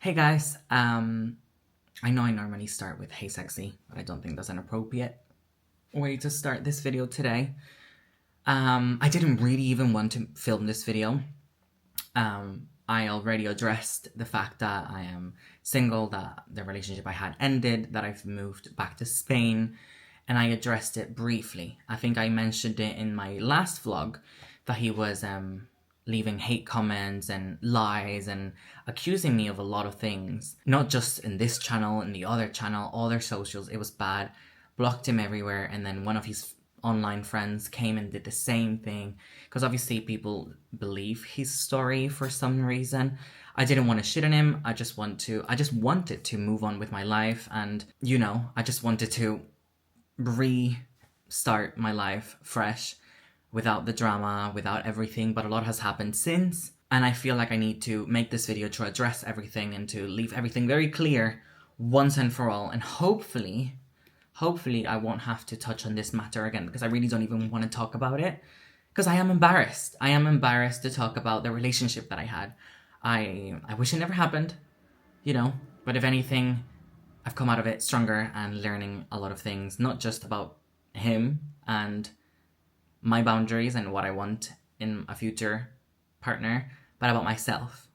Hey guys, I know I normally start with hey sexy, but I don't think that's an appropriate way to start this video today. I didn't really even want to film this video. I already addressed the fact that I am single, that the relationship I had ended, that I've moved back to Spain, and I addressed it briefly. I think I mentioned it in my last vlog that he was leaving hate comments and lies and accusing me of a lot of things. Not just in this channel, in the other channel, all their socials. It was bad. Blocked him everywhere, and then one of his online friends came and did the same thing, because obviously people believe his story for some reason. I didn't want to shit on him. I just wanted to move on with my life, and I just wanted to restart my life fresh, without the drama, without everything. But a lot has happened since, and I feel like I need to make this video to address everything and to leave everything very clear once and for all. And hopefully I won't have to touch on this matter again, because I really don't even want to talk about it, because I am embarrassed. I am embarrassed to talk about the relationship that I had. I wish it never happened, but if anything, I've come out of it stronger and learning a lot of things, not just about him and my boundaries and what I want in a future partner, but about myself.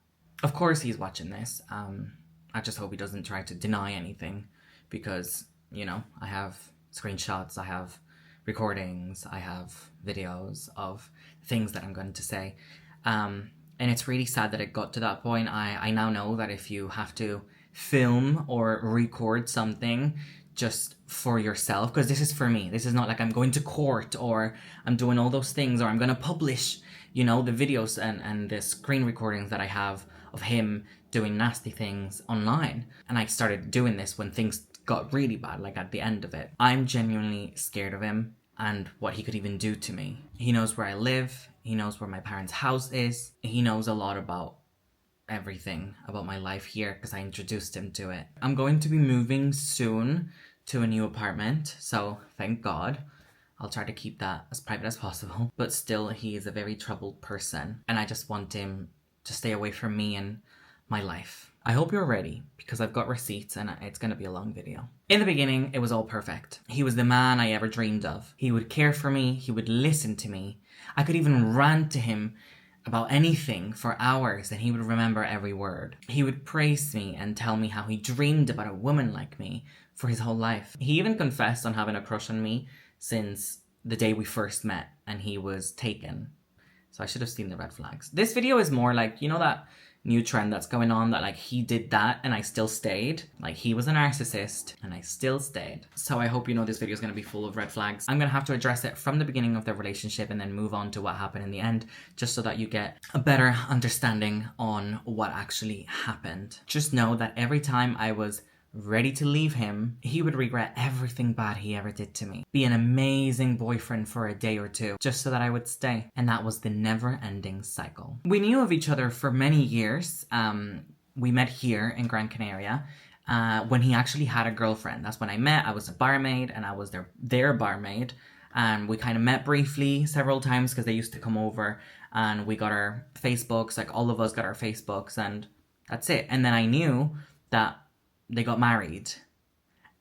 Of course he's watching this. I just hope he doesn't try to deny anything, because I have screenshots, I have recordings, I have videos of things that I'm going to say. And it's really sad that it got to that point. I now know that if you have to film or record something just for yourself, because this is for me, this is not like I'm going to court or I'm doing all those things, or I'm going to publish, the videos and the screen recordings that I have of him doing nasty things online. And I started doing this when things got really bad, like at the end of it. I'm genuinely scared of him and what he could even do to me. He knows where I live. He knows where my parents' house is. He knows a lot about everything about my life here, because I introduced him to it. I'm going to be moving soon to a new apartment, so thank God. I'll try to keep that as private as possible. But still, he is a very troubled person, and I just want him to stay away from me and my life. I hope you're ready, because I've got receipts and it's going to be a long video. In the beginning, it was all perfect. He was the man I ever dreamed of. He would care for me. He would listen to me. I could even rant to him about anything for hours and he would remember every word. He would praise me and tell me how he dreamed about a woman like me for his whole life. He even confessed on having a crush on me since the day we first met, and he was taken. So I should have seen the red flags. This video is more like, that new trend that's going on, that like he did that and I still stayed. Like he was a narcissist and I still stayed. So I hope this video is going to be full of red flags. I'm going to have to address it from the beginning of the relationship and then move on to what happened in the end, just so that you get a better understanding on what actually happened. Just know that every time I was ready to leave him, he would regret everything bad he ever did to me. Be an amazing boyfriend for a day or two, just so that I would stay. And that was the never-ending cycle. We knew of each other for many years. We met here in Gran Canaria when he actually had a girlfriend. That's when I met. I was a barmaid and I was their barmaid. And we kind of met briefly several times because they used to come over, and we got our Facebooks, like all of us got our Facebooks, and that's it. And then I knew that they got married,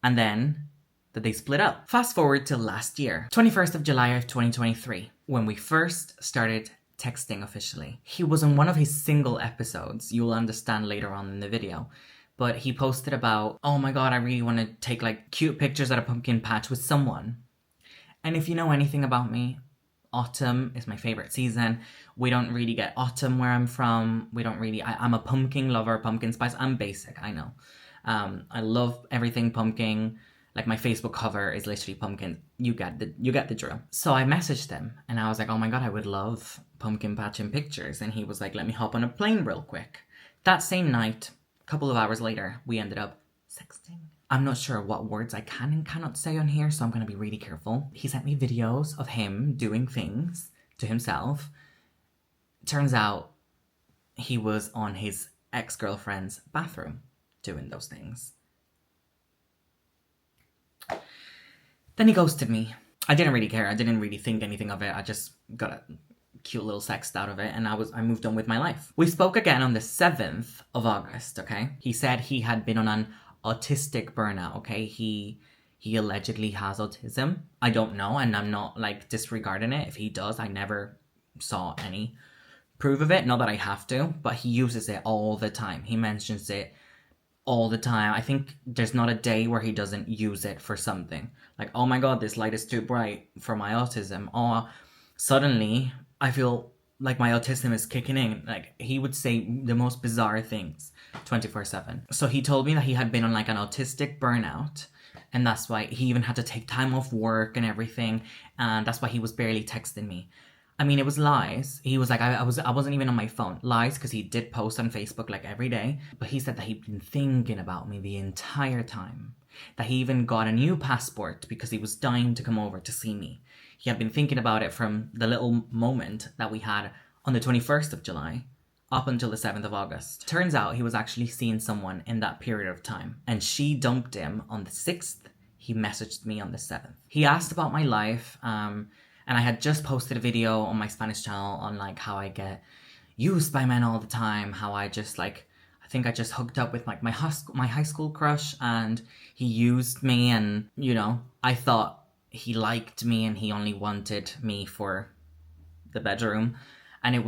and then that they split up. Fast forward to last year, 21st of July of 2023, when we first started texting officially. He was on one of his single episodes, you'll understand later on in the video, but he posted about, oh my god, I really want to take like cute pictures at a pumpkin patch with someone. And if you know anything about me, autumn is my favorite season. We don't really get autumn where I'm from. I'm a pumpkin lover, pumpkin spice. I'm basic, I know. I love everything pumpkin. Like my Facebook cover is literally pumpkin. You get the drill. So I messaged him and I was like, oh my god, I would love pumpkin patching pictures. And he was like, let me hop on a plane real quick. That same night, a couple of hours later, we ended up sexting. I'm not sure what words I can and cannot say on here, so I'm going to be really careful. He sent me videos of him doing things to himself. Turns out he was on his ex-girlfriend's bathroom doing those things. Then he ghosted me. I didn't really care. I didn't really think anything of it. I just got cute little sext out of it, and I moved on with my life. We spoke again on the 7th of August, okay? He said he had been on an autistic burnout, okay? He allegedly has autism. I don't know, and I'm not like disregarding it. If he does, I never saw any proof of it. Not that I have to, but he uses it all the time. He mentions it all the time. I think there's not a day where he doesn't use it for something. Like, oh my god, this light is too bright for my autism. Or suddenly I feel like my autism is kicking in. Like, he would say the most bizarre things 24/7. So he told me that he had been on like an autistic burnout, and that's why he even had to take time off work and everything, and that's why he was barely texting me. I mean, it was lies. He was like, I wasn't even on my phone. Lies, because he did post on Facebook like every day. But he said that he'd been thinking about me the entire time. That he even got a new passport because he was dying to come over to see me. He had been thinking about it from the little moment that we had on the 21st of July up until the 7th of August. Turns out he was actually seeing someone in that period of time. And she dumped him on the 6th. He messaged me on the 7th. He asked about my life, and I had just posted a video on my Spanish channel on like how I get used by men all the time. How I just like, I think I just hooked up with like my high school crush, and he used me, and you know, I thought he liked me and he only wanted me for the bedroom. And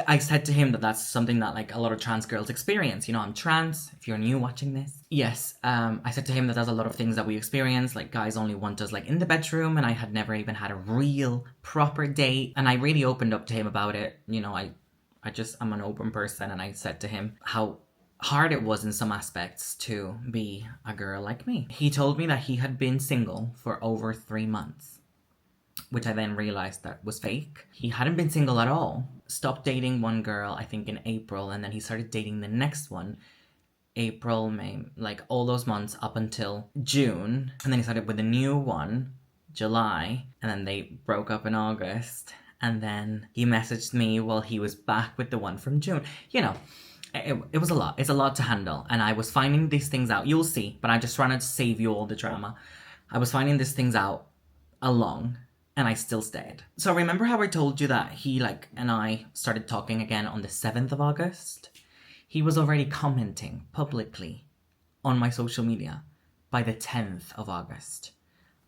I said to him that that's something that like a lot of trans girls experience. You know, I'm trans, if you're new watching this. Yes, I said to him that there's a lot of things that we experience. Like, guys only want us like in the bedroom, and I had never even had a real proper date. And I really opened up to him about it. You know, I'm an open person, and I said to him how hard it was in some aspects to be a girl like me. He told me that he had been single for over 3 months, which I then realized that was fake. He hadn't been single at all. Stopped dating one girl, I think in April, and then he started dating the next one, April, May, like all those months up until June. And then he started with a new one, July, and then they broke up in August. And then he messaged me while he was back with the one from June. You know, it was a lot. It's a lot to handle. And I was finding these things out. You'll see, but I just wanted to save you all the drama. I was finding these things out along, and I still stayed. So remember how I told you that he and I started talking again on the 7th of August? He was already commenting publicly on my social media by the 10th of August.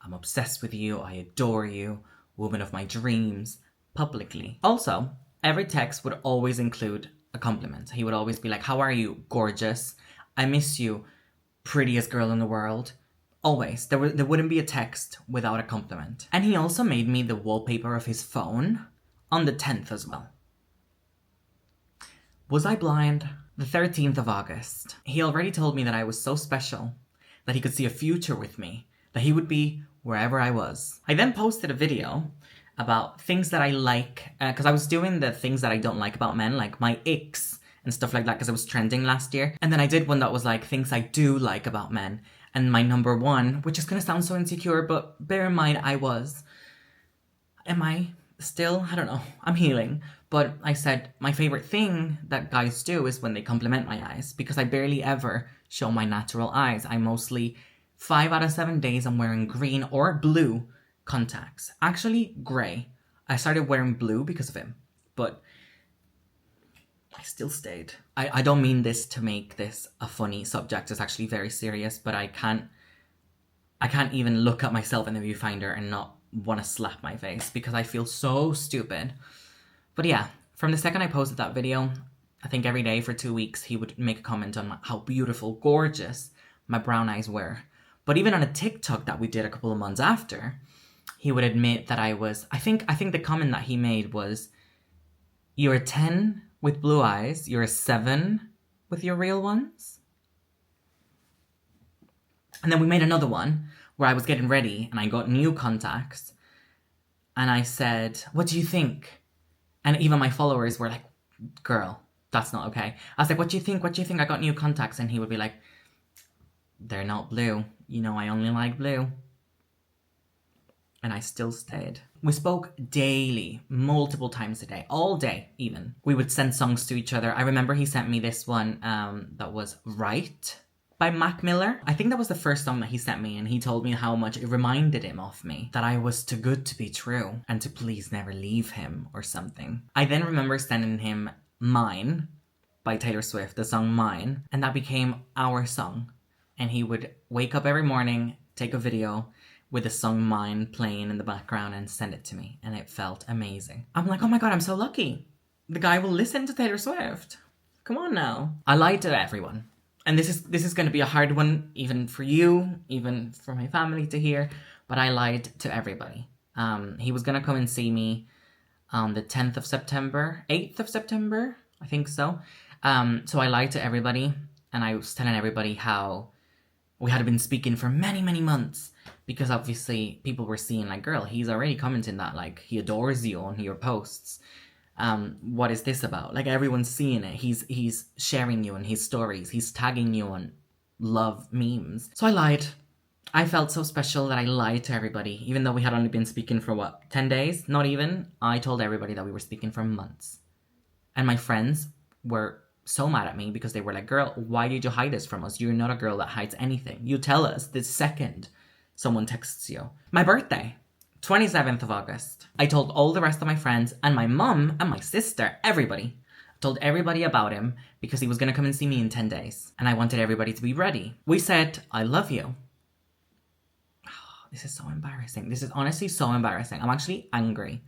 I'm obsessed with you, I adore you, woman of my dreams, publicly. Also, every text would always include a compliment. He would always be like, how are you? Gorgeous. I miss you. Prettiest girl in the world. Always. There wouldn't be a text without a compliment. And he also made me the wallpaper of his phone on the 10th as well. Was I blind? The 13th of August. He already told me that I was so special, that he could see a future with me, that he would be wherever I was. I then posted a video about things that I like, because I was doing the things that I don't like about men, like my icks and stuff like that, because it was trending last year. And then I did one that was like things I do like about men. And my number one, which is going to sound so insecure, but bear in mind am I still? I don't know. I'm healing. But I said my favorite thing that guys do is when they compliment my eyes, because I barely ever show my natural eyes. I mostly, 5 out of 7 days, I'm wearing green or blue contacts. Actually, gray. I started wearing blue because of him, but I still stayed. I don't mean this to make this a funny subject. It's actually very serious, but I can't even look at myself in the viewfinder and not want to slap my face because I feel so stupid. But yeah, from the second I posted that video, I think every day for 2 weeks, he would make a comment on how beautiful, gorgeous my brown eyes were. But even on a TikTok that we did a couple of months after, he would admit that I think the comment that he made was, you're a 10 with blue eyes, you're a 7 with your real ones. And then we made another one where I was getting ready and I got new contacts. And I said, what do you think? And even my followers were like, girl, that's not okay. I was like, what do you think? What do you think? I got new contacts. And he would be like, they're not blue. You know, I only like blue. And I still stayed. We spoke daily, multiple times a day, all day even. We would send songs to each other. I remember he sent me this one that was Right by Mac Miller. I think that was the first song that he sent me, and he told me how much it reminded him of me, that I was too good to be true and to please never leave him or something. I then remember sending him Mine by Taylor Swift, the song Mine, and that became our song. And he would wake up every morning, take a video with the song Mine playing in the background and send it to me, and it felt amazing. I'm like, oh my god, I'm so lucky. The guy will listen to Taylor Swift. Come on now. I lied to everyone. And this is going to be a hard one, even for you, even for my family to hear, but I lied to everybody. He was going to come and see me on the 10th of September, 8th of September, I think so. So I lied to everybody, and I was telling everybody how we had been speaking for many, many months, because obviously people were seeing like, girl, he's already commenting that, like, he adores you on your posts. What is this about? Like, everyone's seeing it. He's sharing you in his stories. He's tagging you on love memes. So I lied. I felt so special that I lied to everybody, even though we had only been speaking for 10 days? Not even. I told everybody that we were speaking for months. And my friends were so mad at me because they were like, girl, why did you hide this from us? You're not a girl that hides anything. You tell us the second someone texts you. My birthday, 27th of August. I told all the rest of my friends and my mum and my sister, everybody. I told everybody about him because he was going to come and see me in 10 days. And I wanted everybody to be ready. We said, I love you. Oh, this is so embarrassing. This is honestly so embarrassing. I'm actually angry.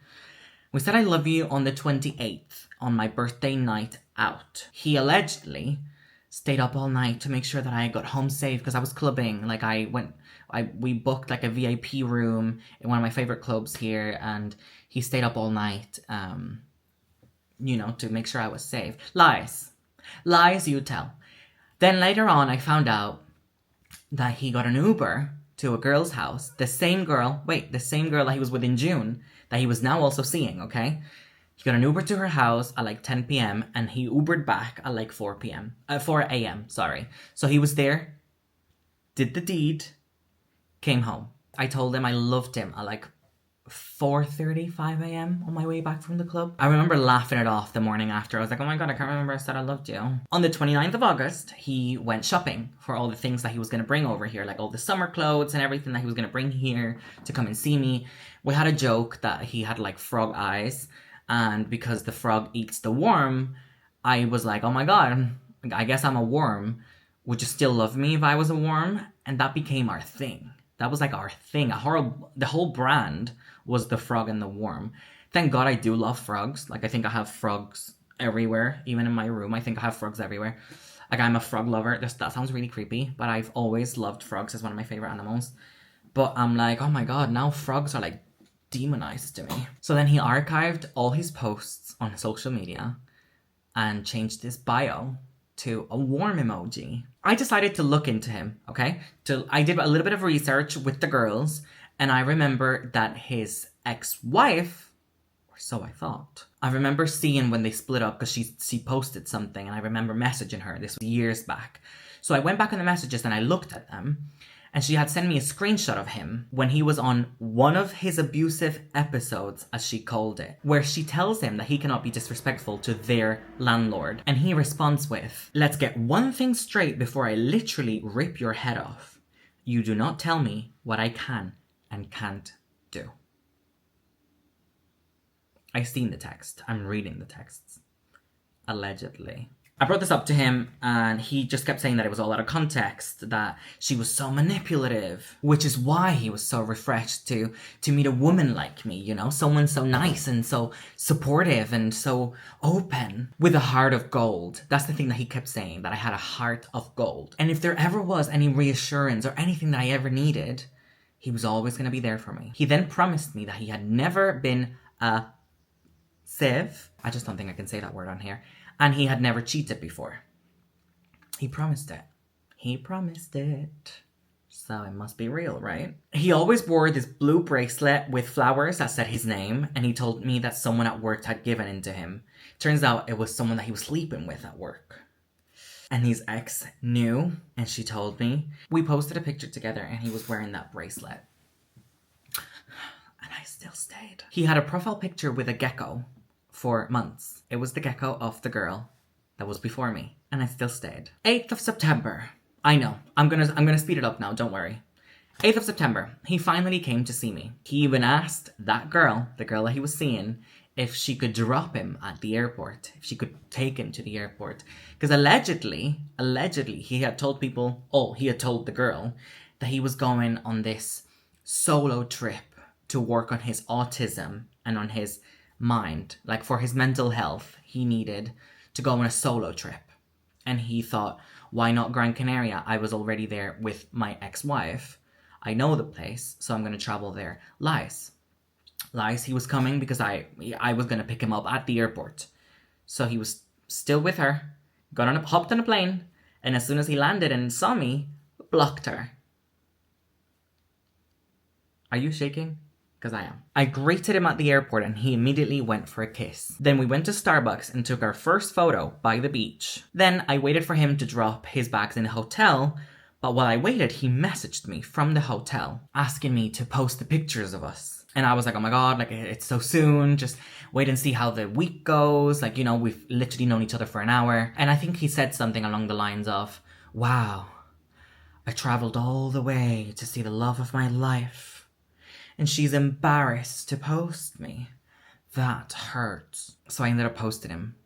We said I love you on the 28th, on my birthday night out. He allegedly stayed up all night to make sure that I got home safe because I was clubbing. Like, we booked like a VIP room in one of my favorite clubs here, and he stayed up all night, to make sure I was safe. Lies. Lies you tell. Then later on, I found out that he got an Uber to a girl's house. The same girl that he was with in June, that he was now also seeing, okay? He got an Uber to her house at like 10 p.m. and he Ubered back at like 4 a.m., sorry. So he was there, did the deed, came home. I told him I loved him at like 4:35 a.m. on my way back from the club. I remember laughing it off the morning after. I was like, oh my god, I can't remember I said I loved you. On the 29th of August, he went shopping for all the things that he was going to bring over here, like all the summer clothes and everything that he was going to bring here to come and see me. We had a joke that he had like frog eyes, and because the frog eats the worm, I was like, oh my god, I guess I'm a worm. Would you still love me if I was a worm? And that became our thing. That was like our thing. The whole brand was the frog and the worm. Thank God I do love frogs. Like, I think I have frogs everywhere, even in my room. I think I have frogs everywhere. Like, I'm a frog lover. That sounds really creepy, but I've always loved frogs as one of my favorite animals. But I'm like, oh my god, now frogs are like demonized to me. So then he archived all his posts on social media and changed his bio to a worm emoji. I decided to look into him, okay? I did a little bit of research with the girls, and I remember that his ex-wife, or so I thought. I remember seeing when they split up because she posted something, and I remember messaging her. This was years back. So I went back in the messages and I looked at them, and she had sent me a screenshot of him when he was on one of his abusive episodes, as she called it, where she tells him that he cannot be disrespectful to their landlord. And he responds with, let's get one thing straight before I literally rip your head off. You do not tell me what I can and can't do. I've seen the text. I'm reading the texts. Allegedly. I brought this up to him, and he just kept saying that it was all out of context, that she was so manipulative, which is why he was so refreshed to meet a woman like me, you know, someone so nice and so supportive and so open with a heart of gold. That's the thing that he kept saying, that I had a heart of gold. And if there ever was any reassurance or anything that I ever needed, he was always going to be there for me. He then promised me that he had never been a sieve. I just don't think I can say that word on here. And he had never cheated before. He promised it. He promised it. So it must be real, right? He always wore this blue bracelet with flowers that said his name, and he told me that someone at work had given it to him. Turns out it was someone that he was sleeping with at work. And his ex knew, and she told me. We posted a picture together, and he was wearing that bracelet. And I still stayed. He had a profile picture with a gecko for months. It was the gecko of the girl that was before me, and I still stayed. 8th of September. I know. I'm gonna speed it up now, don't worry. 8th of September, he finally came to see me. He even asked that girl, the girl that he was seeing, if she could drop him at the airport, if she could take him to the airport. Because allegedly, he had told people, he had told the girl that he was going on this solo trip to work on his autism and on his mind. Like for his mental health, he needed to go on a solo trip. And he thought, why not Gran Canaria? I was already there with my ex-wife. I know the place, so I'm going to travel there. Lies. He was coming because I was going to pick him up at the airport. So he was still with her, hopped on a plane, and as soon as he landed and saw me, blocked her. Are you shaking? Because I am. I greeted him at the airport and he immediately went for a kiss. Then we went to Starbucks and took our first photo by the beach. Then I waited for him to drop his bags in the hotel, but while I waited, he messaged me from the hotel asking me to post the pictures of us. And I was like, oh my God, like it's so soon. Just wait and see how the week goes. Like, you know, we've literally known each other for an hour. And I think he said something along the lines of, wow, I traveled all the way to see the love of my life. And she's embarrassed to post me. That hurts. So I ended up posting him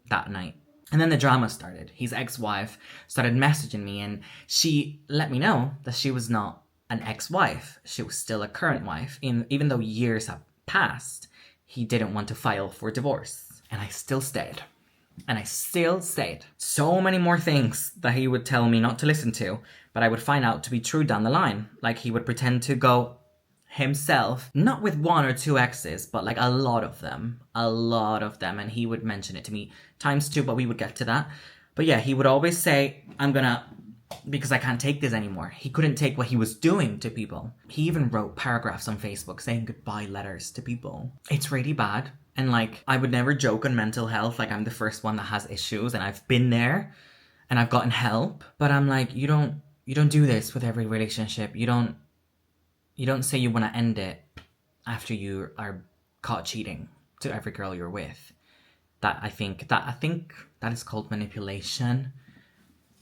that night. And then the drama started. His ex-wife started messaging me and she let me know that she was not an ex-wife. She was still a current wife. Even though years have passed, he didn't want to file for divorce. And I still stayed. So many more things that he would tell me not to listen to, but I would find out to be true down the line. Like he would pretend to go himself, not with one or two exes, but like a lot of them, and he would mention it to me times two, but we would get to that. But yeah, he would always say, because I can't take this anymore. He couldn't take what he was doing to people. He even wrote paragraphs on Facebook saying goodbye letters to people. It's really bad. And like, I would never joke on mental health. Like I'm the first one that has issues and I've been there and I've gotten help, but I'm like, you don't do this with every relationship. You don't say you want to end it after you are caught cheating to every girl you're with. I think that is called manipulation.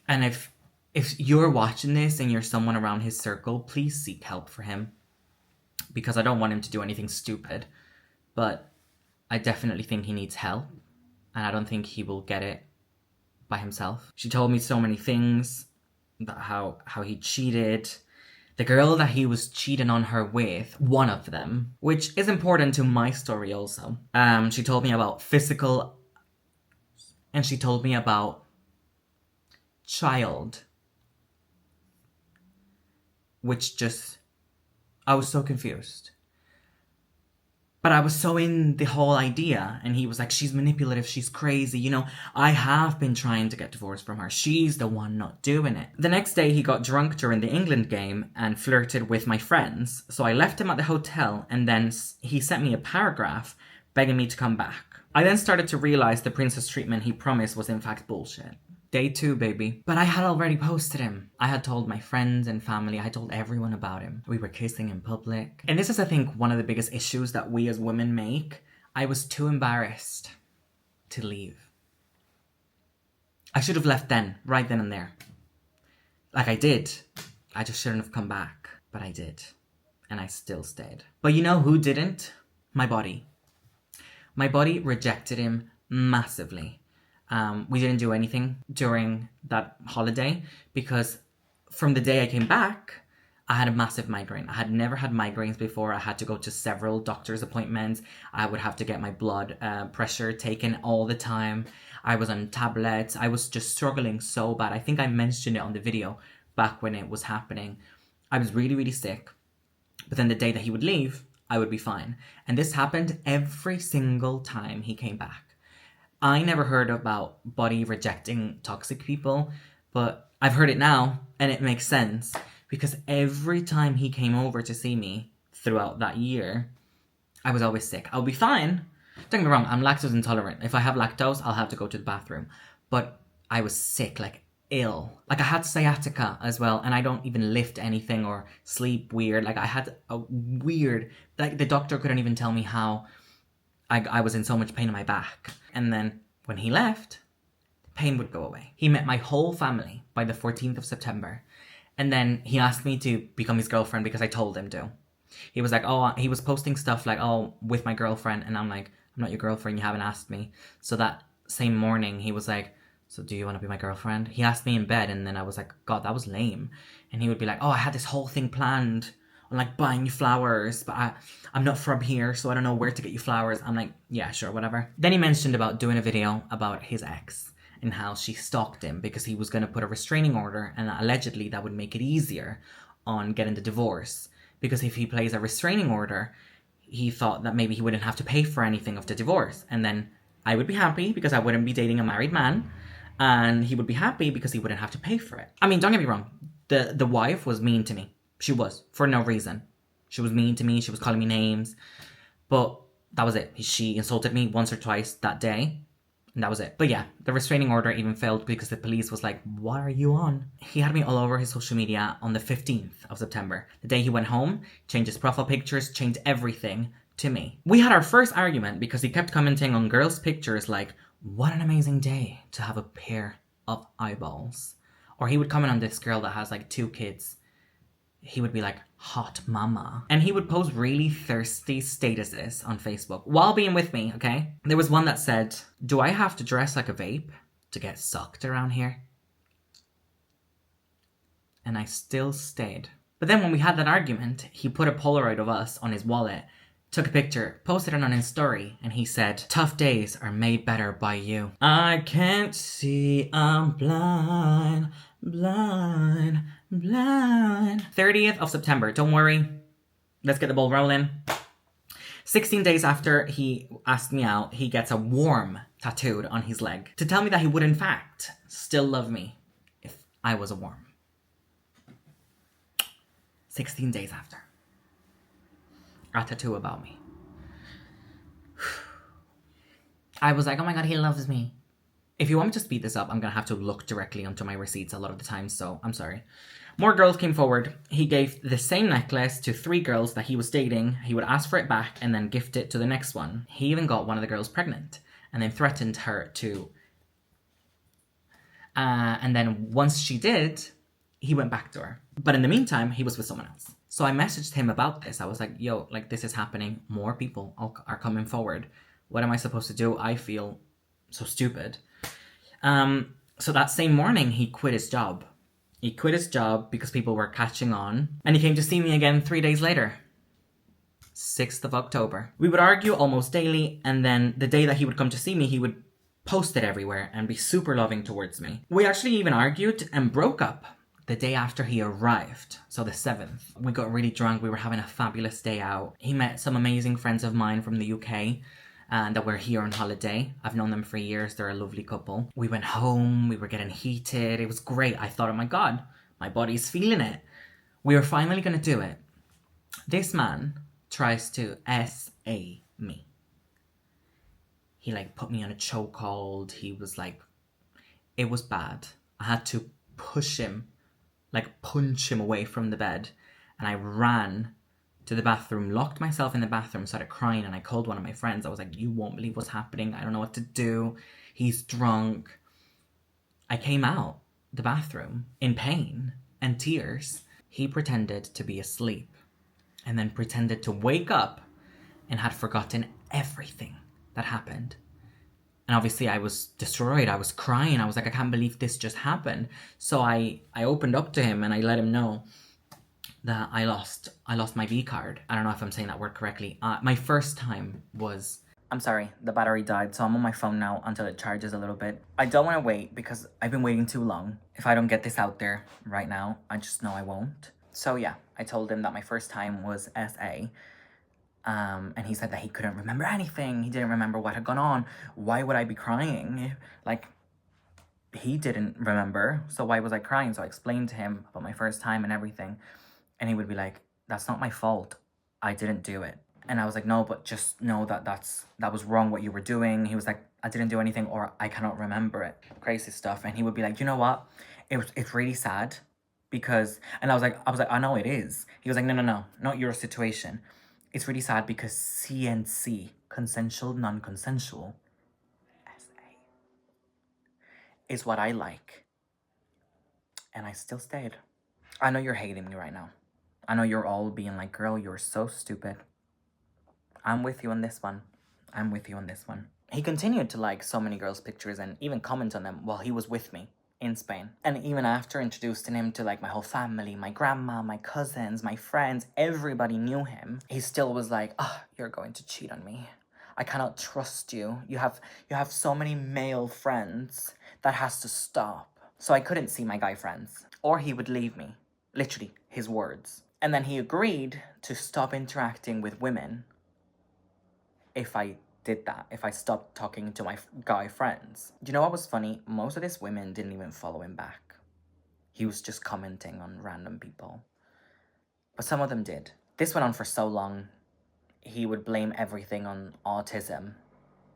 And if you're watching this and you're someone around his circle, please seek help for him. Because I don't want him to do anything stupid. But I definitely think he needs help. And I don't think he will get it by himself. She told me so many things about how he cheated. The girl that he was cheating on her with, one of them, which is important to my story also. She told me about physical, and she told me about child, which just, I was so confused. But I was so in the whole idea, and he was like, she's manipulative, she's crazy, you know, I have been trying to get divorced from her, she's the one not doing it. The next day he got drunk during the England game and flirted with my friends, so I left him at the hotel and then he sent me a paragraph begging me to come back. I then started to realize the princess treatment he promised was in fact bullshit. Day 2, baby. But I had already posted him. I had told my friends and family, I had told everyone about him. We were kissing in public. And this is, I think, one of the biggest issues that we as women make. I was too embarrassed to leave. I should have left then, right then and there. Like I did. I just shouldn't have come back. But I did. And I still stayed. But you know who didn't? My body. My body rejected him massively. We didn't do anything during that holiday because from the day I came back, I had a massive migraine. I had never had migraines before. I had to go to several doctor's appointments. I would have to get my blood pressure taken all the time. I was on tablets. I was just struggling so bad. I think I mentioned it on the video back when it was happening. I was really, really sick. But then the day that he would leave, I would be fine. And this happened every single time he came back. I never heard about body rejecting toxic people, but I've heard it now and it makes sense because every time he came over to see me throughout that year, I was always sick. I'll be fine. Don't get me wrong, I'm lactose intolerant. If I have lactose, I'll have to go to the bathroom. But I was sick, like ill. Like I had sciatica as well, and I don't even lift anything or sleep weird. Like I had a weird, like the doctor couldn't even tell me how I was in so much pain in my back. And then when he left, pain would go away. He met my whole family by the 14th of September. And then he asked me to become his girlfriend because I told him to. He was like, oh, he was posting stuff like, oh, with my girlfriend. And I'm like, I'm not your girlfriend. You haven't asked me. So that same morning, he was like, so do you want to be my girlfriend? He asked me in bed. And then I was like, God, that was lame. And he would be like, oh, I had this whole thing planned on like buying you flowers, but I'm not from here, so I don't know where to get you flowers. I'm like, yeah, sure, whatever. Then he mentioned about doing a video about his ex and how she stalked him because he was going to put a restraining order, and allegedly that would make it easier on getting the divorce, because if he plays a restraining order, he thought that maybe he wouldn't have to pay for anything of the divorce, and then I would be happy because I wouldn't be dating a married man, and he would be happy because he wouldn't have to pay for it. I mean, don't get me wrong, the wife was mean to me. She was, for no reason. She was mean to me, she was calling me names, but that was it. She insulted me once or twice that day, and that was it. But yeah, the restraining order even failed because the police was like, what are you on? He had me all over his social media on the 15th of September. The day he went home, changed his profile pictures, changed everything to me. We had our first argument because he kept commenting on girls' pictures like, what an amazing day to have a pair of eyeballs. Or he would comment on this girl that has like 2 kids. He would be like, hot mama. And he would post really thirsty statuses on Facebook while being with me, okay? There was one that said, do I have to dress like a vape to get sucked around here? And I still stayed. But then when we had that argument, he put a Polaroid of us on his wallet, took a picture, posted it on his story, and he said, tough days are made better by you. I can't see, I'm blind, blind, blind. 30th of September, don't worry. Let's get the ball rolling. 16 days after he asked me out, he gets a worm tattooed on his leg to tell me that he would in fact still love me if I was a worm. 16 days after. A tattoo about me. I was like, oh my God, he loves me. If you want me to speed this up, I'm going to have to look directly onto my receipts a lot of the time, so I'm sorry. More girls came forward. He gave the same necklace to 3 girls that he was dating. He would ask for it back and then gift it to the next one. He even got one of the girls pregnant and then threatened her to. And then once she did, he went back to her. But in the meantime, he was with someone else. So I messaged him about this. I was like, yo, like this is happening. More people are coming forward. What am I supposed to do? I feel so stupid. So that same morning, he quit his job. He quit his job because people were catching on. And he came to see me again 3 days later. 6th of October. We would argue almost daily. And then the day that he would come to see me, he would post it everywhere and be super loving towards me. We actually even argued and broke up the day after he arrived, so the 7th. We got really drunk, we were having a fabulous day out. He met some amazing friends of mine from the UK that were here on holiday. I've known them for years, they're a lovely couple. We went home, we were getting heated, it was great. I thought, oh my God, my body's feeling it. We were finally gonna do it. This man tries to S.A. me. He like put me on a chokehold, he was like, it was bad. I had to push him, like punch him away from the bed, and I ran to the bathroom, locked myself in the bathroom, started crying, and I called one of my friends. I was like, you won't believe what's happening, I don't know what to do, he's drunk. I came out the bathroom in pain and tears. He pretended to be asleep and then pretended to wake up and had forgotten everything that happened. And obviously I was destroyed. I was crying. I was like, I can't believe this just happened. So I opened up to him and I let him know that I lost my V card. I don't know if I'm saying that word correctly. My first time was, I'm sorry, the battery died. So I'm on my phone now until it charges a little bit. I don't want to wait because I've been waiting too long. If I don't get this out there right now, I just know I won't. So yeah, I told him that my first time was SA. And he said that he couldn't remember anything. He didn't remember what had gone on. Why would I be crying? Like, he didn't remember. So why was I crying? So I explained to him about my first time and everything. And he would be like, that's not my fault. I didn't do it. And I was like, no, but just know that that was wrong what you were doing. He was like, I didn't do anything, or I cannot remember it. Crazy stuff. And he would be like, you know what? It's really sad because, and I was like, I know it is. He was like, no, not your situation. It's really sad because CNC, consensual, non-consensual, SA, is what I like. And I still stayed. I know you're hating me right now. I know you're all being like, girl, you're so stupid. I'm with you on this one. I'm with you on this one. He continued to like so many girls' pictures and even comment on them while he was with me in Spain. And even after introducing him to like my whole family, my grandma, my cousins, my friends, everybody knew him, he still was like, oh, you're going to cheat on me. I cannot trust you. You have so many male friends. That has to stop. So I couldn't see my guy friends. Or he would leave me. Literally, his words. And then he agreed to stop interacting with women if I did that, if I stopped talking to my guy friends. Do you know what was funny? Most of these women didn't even follow him back. He was just commenting on random people. But some of them did. This went on for so long. He would blame everything on autism.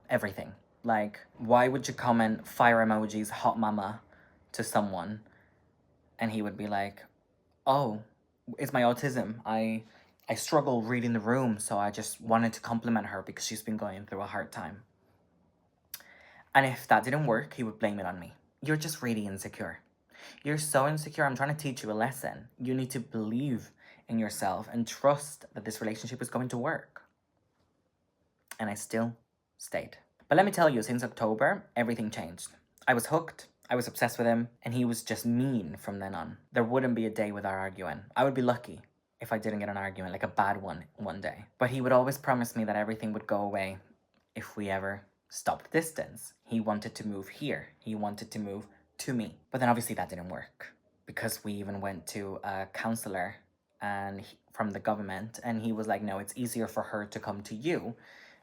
Everything. Like, why would you comment fire emojis, hot mama, to someone? And he would be like, oh, it's my autism. I struggle reading the room, so I just wanted to compliment her because she's been going through a hard time. And if that didn't work, he would blame it on me. You're just really insecure. You're so insecure. I'm trying to teach you a lesson. You need to believe in yourself and trust that this relationship is going to work. And I still stayed. But let me tell you, since October, everything changed. I was hooked. I was obsessed with him, and he was just mean from then on. There wouldn't be a day without arguing. I would be lucky if I didn't get an argument, like a bad one day. But he would always promise me that everything would go away if we ever stopped distance. He wanted to move here. He wanted to move to me. But then obviously that didn't work because we even went to a counselor and from the government, and he was like, no, it's easier for her to come to you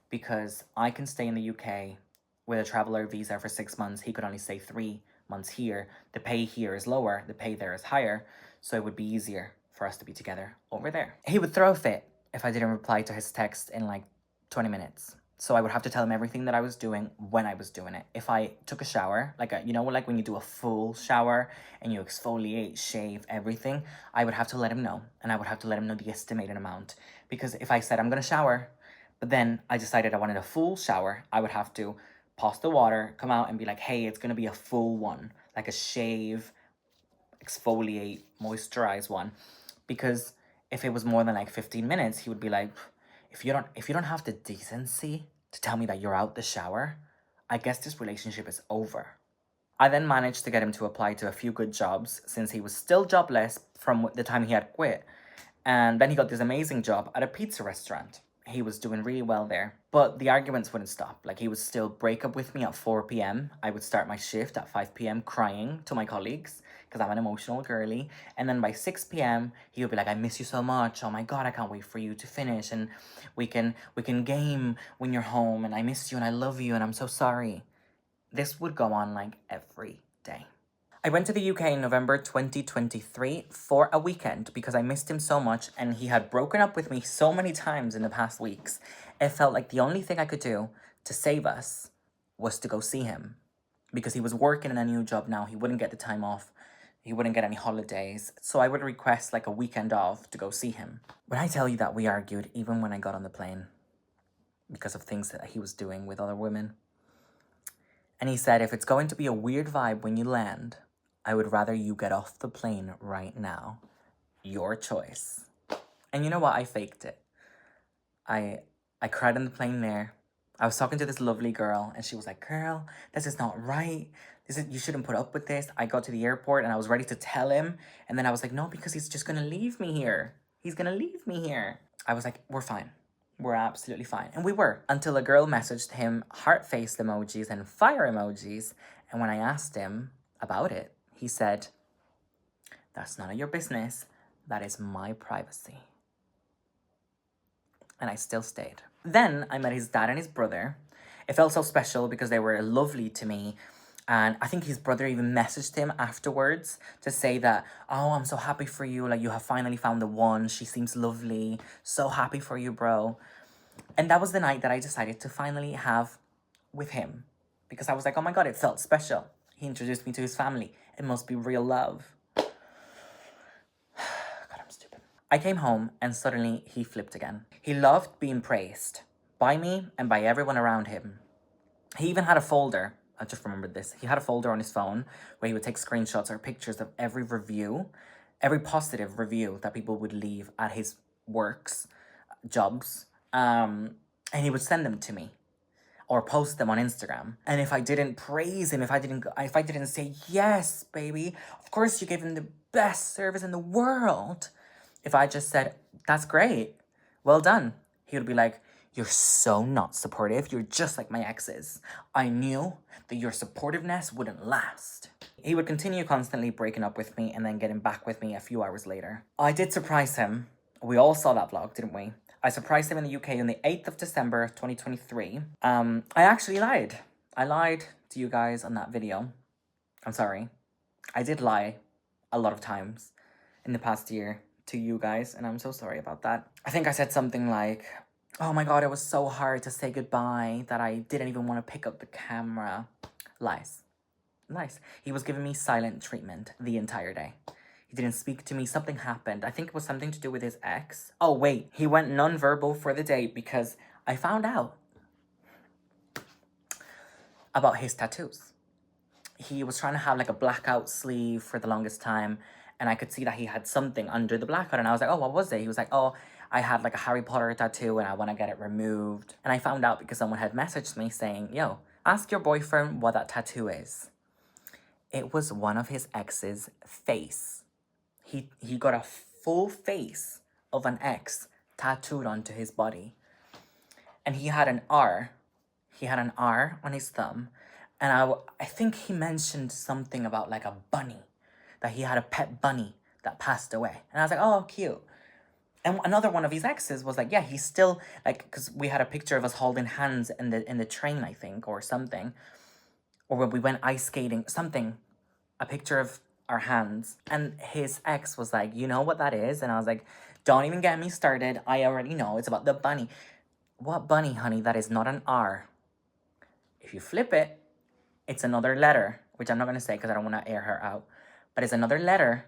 because I can stay in the UK with a traveler visa for 6 months. He could only stay 3 months here. The pay here is lower, the pay there is higher, so it would be easier for us to be together over there. He would throw a fit if I didn't reply to his text in like 20 minutes. So I would have to tell him everything that I was doing when I was doing it. If I took a shower, like like when you do a full shower and you exfoliate, shave, everything, I would have to let him know, and I would have to let him know the estimated amount. Because if I said I'm gonna shower, but then I decided I wanted a full shower, I would have to pause the water, come out and be like, hey, it's gonna be a full one, like a shave, exfoliate, moisturize one. Because if it was more than like 15 minutes, he would be like, if you don't have the decency to tell me that you're out the shower, I guess this relationship is over. I then managed to get him to apply to a few good jobs since he was still jobless from the time he had quit. And then he got this amazing job at a pizza restaurant. He was doing really well there. But the arguments wouldn't stop. Like, he would still break up with me at 4 p.m. I would start my shift at 5 p.m. crying to my colleagues because I'm an emotional girly. And then by 6 p.m., he would be like, I miss you so much. Oh my God, I can't wait for you to finish. And we can game when you're home. And I miss you and I love you and I'm so sorry. This would go on like every day. I went to the UK in November 2023 for a weekend because I missed him so much and he had broken up with me so many times in the past weeks. It felt like the only thing I could do to save us was to go see him because he was working in a new job now. He wouldn't get the time off. He wouldn't get any holidays. So I would request like a weekend off to go see him. When I tell you that we argued even when I got on the plane because of things that he was doing with other women. And he said, if it's going to be a weird vibe when you land, I would rather you get off the plane right now. Your choice. And you know what? I faked it. I cried on the plane there. I was talking to this lovely girl, and she was like, girl, this is not right. You shouldn't put up with this. I got to the airport, and I was ready to tell him. And then I was like, no, because he's just going to leave me here. He's going to leave me here. I was like, we're fine. We're absolutely fine. And we were, until a girl messaged him heart-faced emojis and fire emojis. And when I asked him about it, he said, that's none of your business. That is my privacy. And I still stayed. Then I met his dad and his brother. It felt so special because they were lovely to me. And I think his brother even messaged him afterwards to say that, oh, I'm so happy for you. Like, you have finally found the one. She seems lovely. So happy for you, bro. And that was the night that I decided to finally have with him. Because I was like, oh my God, it felt special. He introduced me to his family. It must be real love. God, I'm stupid. I came home and suddenly he flipped again. He loved being praised by me and by everyone around him. He even had a folder I just remembered this. He had a folder on his phone where he would take screenshots or pictures of every review, every positive review that people would leave at his works, jobs, and he would send them to me or post them on Instagram. And if I didn't praise him, if I didn't say, yes, baby, of course you gave him the best service in the world. If I just said, that's great, well done, he would be like, you're so not supportive. You're just like my exes. I knew that your supportiveness wouldn't last. He would continue constantly breaking up with me and then getting back with me a few hours later. I did surprise him. We all saw that vlog, didn't we? I surprised him in the UK on the 8th of December, 2023. I actually lied. I lied to you guys on that video. I'm sorry. I did lie a lot of times in the past year to you guys, and I'm so sorry about that. I think I said something like, oh my god, it was so hard to say goodbye that I didn't even want to pick up the camera. Lies. Lies. He was giving me silent treatment the entire day. He didn't speak to me. Something happened. I think it was something to do with his ex. Oh, wait. He went non-verbal for the date because I found out about his tattoos. He was trying to have like a blackout sleeve for the longest time, and I could see that he had something under the blackout, and I was like, oh, what was it? He was like, oh, I had like a Harry Potter tattoo and I want to get it removed. And I found out because someone had messaged me saying, yo, ask your boyfriend what that tattoo is. It was one of his ex's face. He got a full face of an ex tattooed onto his body. And he had an R. He had an R on his thumb. And I think he mentioned something about like a bunny. That he had a pet bunny that passed away. And I was like, oh, cute. And another one of his exes was like, yeah, he's still, like, because we had a picture of us holding hands in the train, I think, or something. Or when we went ice skating, something. A picture of our hands. And his ex was like, you know what that is? And I was like, don't even get me started. I already know. It's about the bunny. What bunny, honey? That is not an R. If you flip it, it's another letter, which I'm not going to say because I don't want to air her out. But it's another letter,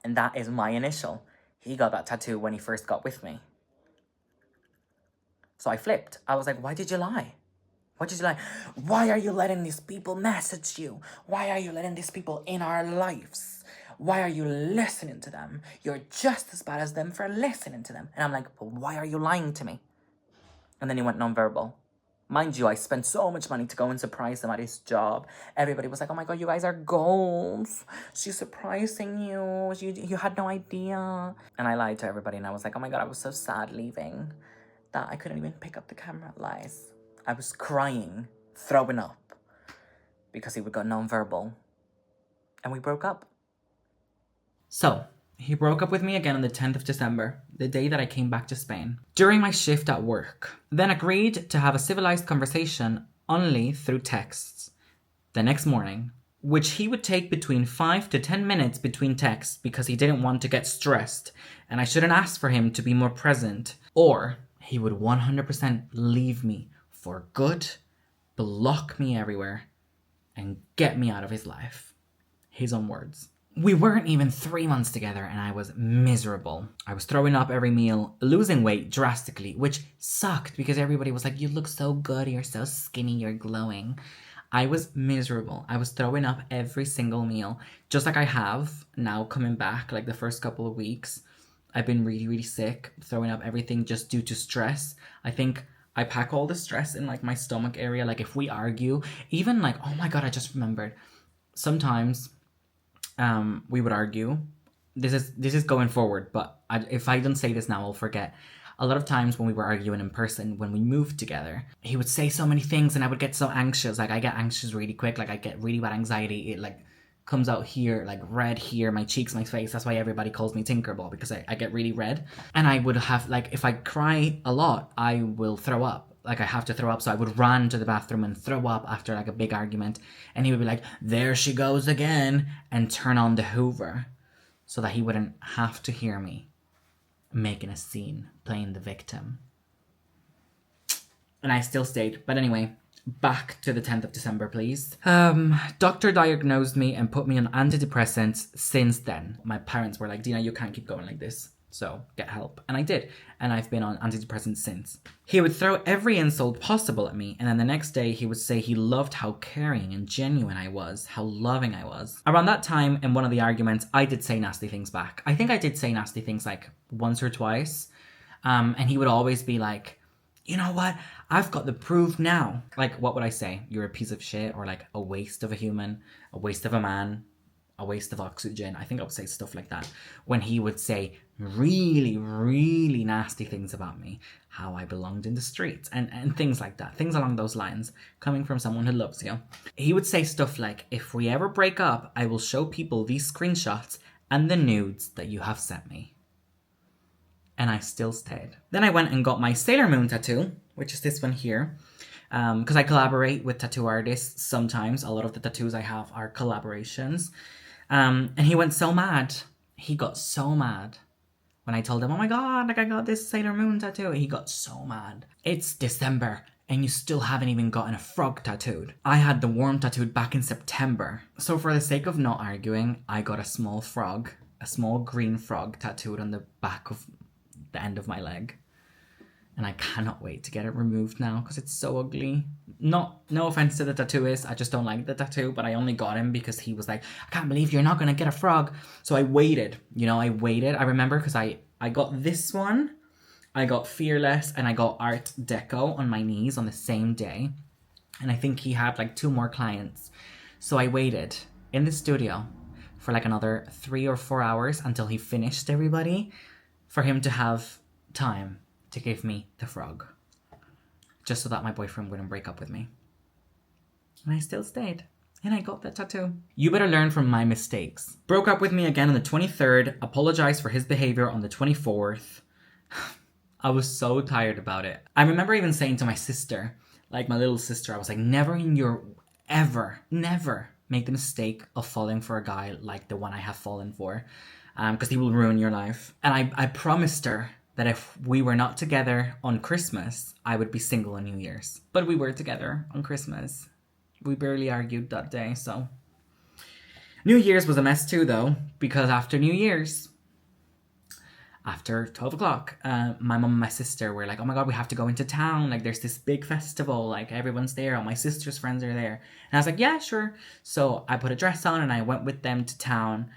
and that is my initial. He got that tattoo when he first got with me. So I flipped. I was like, why did you lie? Why did you lie? Why are you letting these people message you? Why are you letting these people in our lives? Why are you listening to them? You're just as bad as them for listening to them. And I'm like, but why are you lying to me? And then he went nonverbal. Mind you, I spent so much money to go and surprise him at his job. Everybody was like, oh my god, you guys are goals. She's surprising you. You had no idea. And I lied to everybody and I was like, oh my god, I was so sad leaving that I couldn't even pick up the camera. Lies. I was crying, throwing up because he would go nonverbal. And we broke up. So, he broke up with me again on the 10th of December, the day that I came back to Spain, during my shift at work, then agreed to have a civilized conversation only through texts the next morning, which he would take between 5 to 10 minutes between texts because he didn't want to get stressed and I shouldn't ask for him to be more present, or he would 100% leave me for good, block me everywhere, and get me out of his life. His own words. We weren't even 3 months together and I was miserable. I was throwing up every meal, losing weight drastically, which sucked because everybody was like, you look so good, you're so skinny, you're glowing. I was miserable. I was throwing up every single meal, just like I have now coming back, like the first couple of weeks. I've been really, really sick, throwing up everything just due to stress. I think I pack all the stress in like my stomach area. Like if we argue, even like, oh my God, I just remembered. Sometimes we would argue. This is going forward, but if I don't say this now, I'll forget. A lot of times when we were arguing in person, when we moved together, he would say so many things and I would get so anxious. Like I get anxious really quick. Like I get really bad anxiety. It like comes out here, like red here, my cheeks, my face. That's why everybody calls me Tinkerbell, because I get really red. And I would have, like, if I cry a lot, I will throw up. Like I have to throw up, so I would run to the bathroom and throw up after like a big argument. And he would be like, there she goes again, and turn on the Hoover so that he wouldn't have to hear me making a scene, playing the victim. And I still stayed. But anyway, back to the 10th of December, please. Doctor diagnosed me and put me on antidepressants since then. My parents were like, Dina, you can't keep going like this. So get help. And I did. And I've been on antidepressants since. He would throw every insult possible at me. And then the next day he would say he loved how caring and genuine I was, how loving I was. Around that time, in one of the arguments, I did say nasty things back. I think I did say nasty things like once or twice. And he would always be like, you know what? I've got the proof now. Like, what would I say? You're a piece of shit, or like a waste of a human, a waste of a man, a waste of oxygen. I think I would say stuff like that when he would say really, really nasty things about me, how I belonged in the streets and things like that, things along those lines, coming from someone who loves you. He would say stuff like, if we ever break up, I will show people these screenshots and the nudes that you have sent me. And I still stayed. Then I went and got my Sailor Moon tattoo, which is this one here. Because I collaborate with tattoo artists sometimes. A lot of the tattoos I have are collaborations. And he went so mad. He got so mad when I told him, oh my God, like I got this Sailor Moon tattoo. He got so mad. It's December and you still haven't even gotten a frog tattooed. I had the worm tattooed back in September. So for the sake of not arguing, I got a small frog, a small green frog tattooed on the back of the end of my leg. And I cannot wait to get it removed now because it's so ugly. No offense to the tattooist, I just don't like the tattoo, but I only got him because he was like, I can't believe you're not going to get a frog. So I waited, I waited. I remember because I got this one, I got Fearless, and I got Art Deco on my knees on the same day. And I think he had like 2 more clients. So I waited in the studio for like another 3 or 4 hours until he finished everybody for him to have time to give me the frog, just so that my boyfriend wouldn't break up with me. And I still stayed, and I got that tattoo. You better learn from my mistakes. Broke up with me again on the 23rd, apologized for his behavior on the 24th. I was so tired about it. I remember even saying to my sister, like my little sister, I was like, never make the mistake of falling for a guy like the one I have fallen for, because he will ruin your life. And I promised her that if we were not together on Christmas, I would be single on New Year's. But we were together on Christmas. We barely argued that day, so. New Year's was a mess too, though, because after New Year's, after 12 o'clock, my mom and my sister were like, oh my God, we have to go into town. Like, there's this big festival. Like, everyone's there. All my sister's friends are there. And I was like, yeah, sure. So I put a dress on and I went with them to town.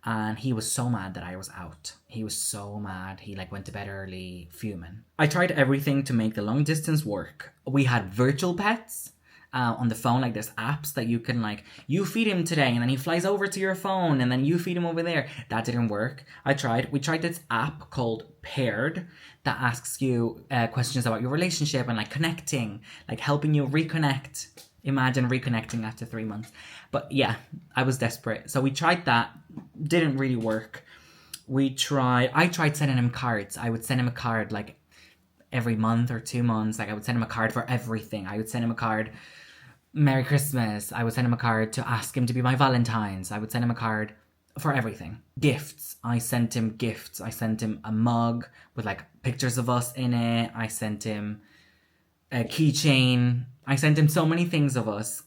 And he was so mad that I was out. He was so mad. He went to bed early, fuming. I tried everything to make the long distance work. We had virtual pets on the phone. There's apps that you can you feed him today and then he flies over to your phone and then you feed him over there. That didn't work. We tried this app called Paired that asks you questions about your relationship and connecting, helping you reconnect. Imagine reconnecting after 3 months. But yeah, I was desperate. So we tried that. Didn't really work. I tried sending him cards. I would send him a card every month or 2 months. I would send him a card for everything. I would send him a card, Merry Christmas. I would send him a card to ask him to be my Valentines. I would send him a card for everything. Gifts. I sent him gifts. I sent him a mug with pictures of us in it. I sent him a keychain. I sent him so many things of us.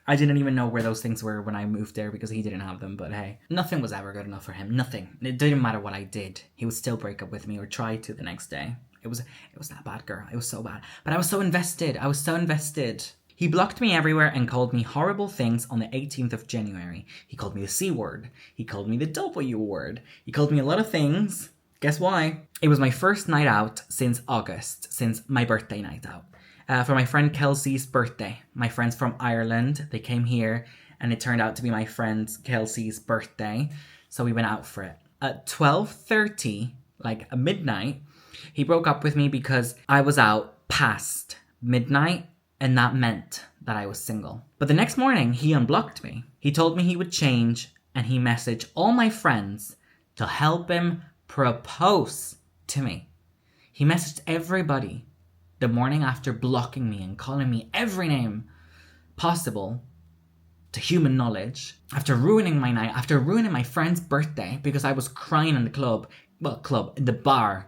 I didn't even know where those things were when I moved there because he didn't have them, but hey. Nothing was ever good enough for him. Nothing. It didn't matter what I did. He would still break up with me or try to the next day. It was that bad, girl. It was so bad. But I was so invested. He blocked me everywhere and called me horrible things on the 18th of January. He called me the C word. He called me the W word. He called me a lot of things. Guess why? It was my first night out since August, since my birthday night out. For my friend Kelsey's birthday. My friends from Ireland, they came here and it turned out to be my friend Kelsey's birthday. So we went out for it. At 12:30, midnight, he broke up with me because I was out past midnight and that meant that I was single. But the next morning, he unblocked me. He told me he would change and he messaged all my friends to help him propose to me. He messaged everybody the morning after blocking me and calling me every name possible to human knowledge, after ruining my night, after ruining my friend's birthday because I was crying in the bar,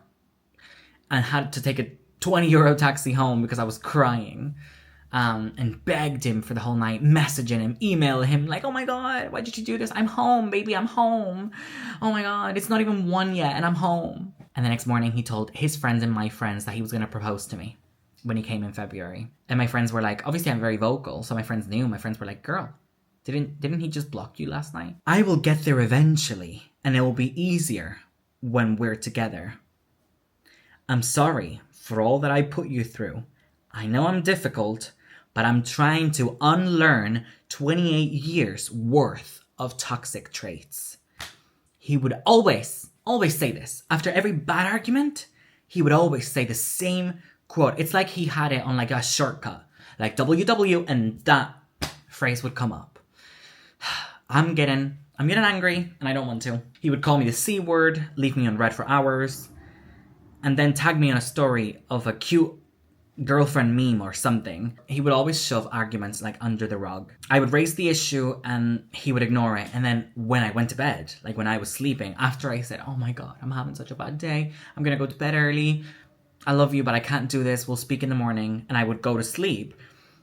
and had to take a 20 euro taxi home because I was crying, and begged him for the whole night, messaging him, emailing him, oh my God, why did you do this? I'm home, baby, I'm home. Oh my God, it's not even 1 yet and I'm home. And the next morning he told his friends and my friends that he was going to propose to me when he came in February. And my friends were like, obviously I'm very vocal, so my friends knew. My friends were like, girl, didn't he just block you last night? I will get there eventually, and it will be easier when we're together. I'm sorry for all that I put you through. I know I'm difficult, but I'm trying to unlearn 28 years worth of toxic traits. He would always say this. After every bad argument, he would always say the same quote. It's like he had it on like a shortcut, like WW, and that phrase would come up. I'm getting angry, and I don't want to. He would call me the C word, leave me on red for hours, and then tag me on a story of a cute girlfriend meme or something. He would always shove arguments like under the rug. I would raise the issue and he would ignore it. And then when I went to bed, like when I was sleeping, after I said, oh my God, I'm having such a bad day, I'm gonna go to bed early, I love you, but I can't do this, we'll speak in the morning, and I would go to sleep,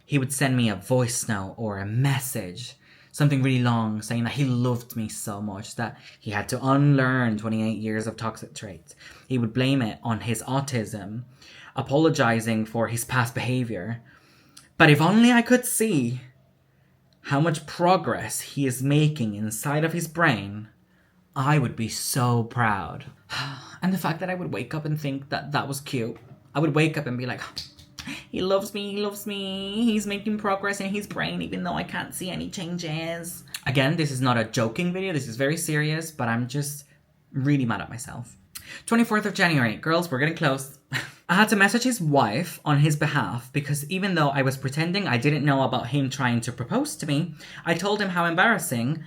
he would send me a voice note or a message, something really long, saying that he loved me so much that he had to unlearn 28 years of toxic traits. He would blame it on his autism, apologizing for his past behavior. But if only I could see how much progress he is making inside of his brain, I would be so proud. And the fact that I would wake up and think that that was cute. I would wake up and be like, he loves me, he's making progress in his brain even though I can't see any changes. Again, this is not a joking video, this is very serious, but I'm just really mad at myself. 24th of January, girls, we're getting close. I had to message his wife on his behalf because even though I was pretending I didn't know about him trying to propose to me, I told him how embarrassing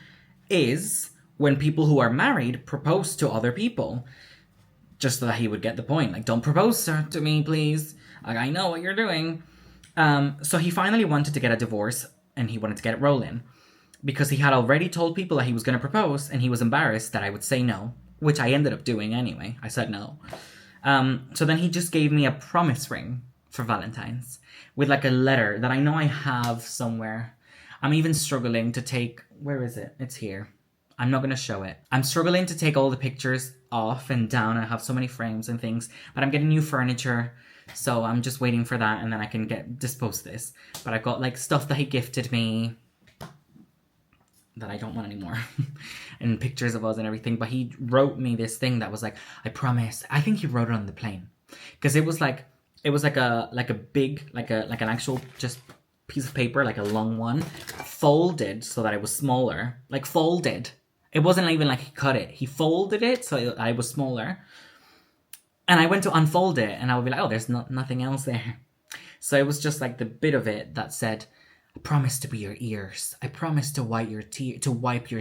is when people who are married propose to other people. Just so that he would get the point. Like, don't propose to me, please. Like, I know what you're doing. So he finally wanted to get a divorce and he wanted to get it rolling because he had already told people that he was going to propose and he was embarrassed that I would say no, which I ended up doing anyway. I said no. So then he just gave me a promise ring for Valentine's with like a letter that I know I have somewhere. I'm even struggling to take... Where is it? It's here. I'm not going to show it. I'm struggling to take all the pictures off and down. I have so many frames and things, but I'm getting new furniture. So I'm just waiting for that and then I can dispose this. But I've got like stuff that he gifted me that I don't want anymore. And pictures of us and everything. But he wrote me this thing that was like, I promise. I think he wrote it on the plane. Because it was like a big, like an actual just piece of paper, like a long one, folded so that it was smaller. Like folded. It wasn't even like he cut it. He folded it so I was smaller. And I went to unfold it and I would be like, oh, there's nothing else there. So it was just like the bit of it that said, I promise to be your ears. I promise to wipe your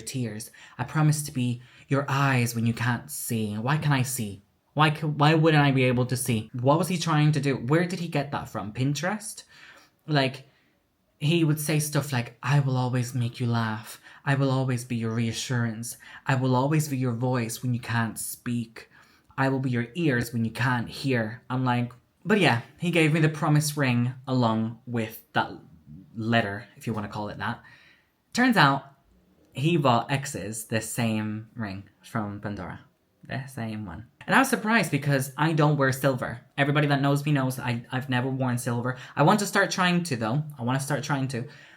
tears. I promise to be your eyes when you can't see. Why can I see? Why wouldn't I be able to see? What was he trying to do? Where did he get that from? Pinterest? Like, he would say stuff like, I will always make you laugh. I will always be your reassurance. I will always be your voice when you can't speak. I will be your ears when you can't hear. I'm like, but yeah, he gave me the promise ring along with that letter, if you want to call it that. Turns out he bought exes the same ring from Pandora. The same one. And I was surprised because I don't wear silver. Everybody that knows me knows I've never worn silver. I want to start trying to though.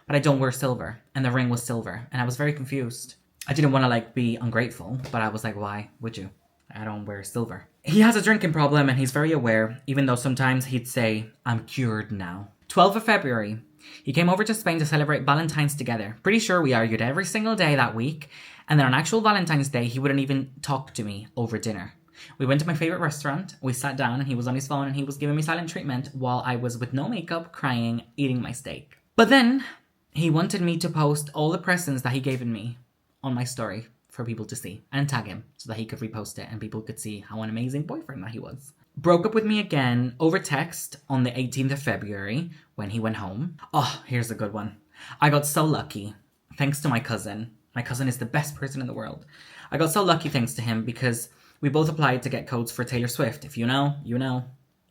But I don't wear silver. And the ring was silver. And I was very confused. I didn't want to like be ungrateful, but I was like, why would you? I don't wear silver. He has a drinking problem and he's very aware, even though sometimes he'd say, I'm cured now. 12th of February. He came over to Spain to celebrate Valentine's together. Pretty sure we argued every single day that week. And then on actual Valentine's Day, he wouldn't even talk to me over dinner. We went to my favorite restaurant. We sat down and he was on his phone and he was giving me silent treatment while I was with no makeup, crying, eating my steak. But then he wanted me to post all the presents that he given me on my story for people to see and tag him so that he could repost it and people could see how an amazing boyfriend that he was. Broke up with me again over text on the 18th of February when he went home. Oh, here's a good one. I got so lucky thanks to my cousin. My cousin is the best person in the world. I got so lucky thanks to him because we both applied to get codes for Taylor Swift. If you know, you know.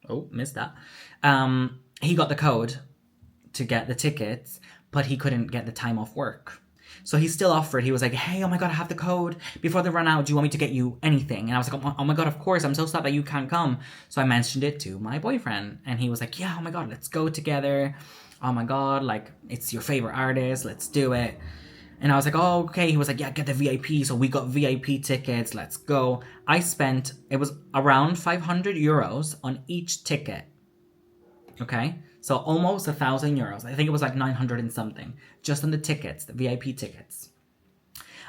Oh, missed that. He got the code to get the tickets, but he couldn't get the time off work. So he still offered. He was like, hey, oh my God, I have the code. Before they run out, do you want me to get you anything? And I was like, oh my God, of course. I'm so sad that you can't come. So I mentioned it to my boyfriend. And he was like, yeah, oh my God, let's go together. Oh my God, like, it's your favorite artist. Let's do it. And I was like, oh, okay. He was like, yeah, get the VIP. So we got VIP tickets. Let's go. I spent, it was around 500 euros on each ticket. Okay? So almost 1,000 euros. I think it was like 900 and something. Just on the tickets, the VIP tickets.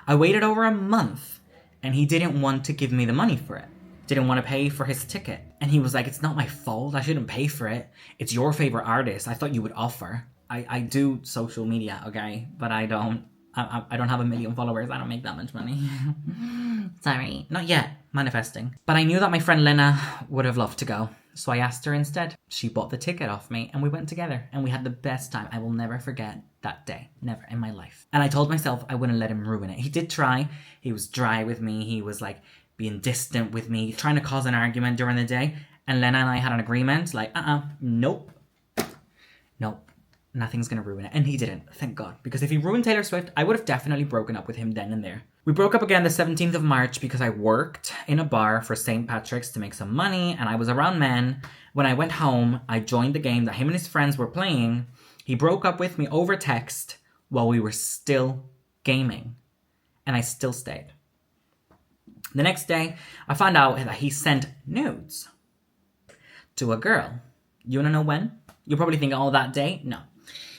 I waited over a month and he didn't want to give me the money for it. Didn't want to pay for his ticket. And he was like, it's not my fault. I shouldn't pay for it. It's your favorite artist. I thought you would offer. I do social media, okay? But I don't have 1 million followers. I don't make that much money. Sorry. Not yet. Manifesting. But I knew that my friend Lena would have loved to go. So I asked her instead. She bought the ticket off me and we went together and we had the best time. I will never forget that day. Never in my life. And I told myself I wouldn't let him ruin it. He did try. He was dry with me. He was like being distant with me, trying to cause an argument during the day. And Lena and I had an agreement like, nope. Nothing's gonna ruin it. And he didn't, thank God. Because if he ruined Taylor Swift, I would have definitely broken up with him then and there. We broke up again the 17th of March because I worked in a bar for St. Patrick's to make some money and I was around men. When I went home, I joined the game that him and his friends were playing. He broke up with me over text while we were still gaming. And I still stayed. The next day, I found out that he sent nudes to a girl. You wanna know when? You'll probably think, oh, that day? No.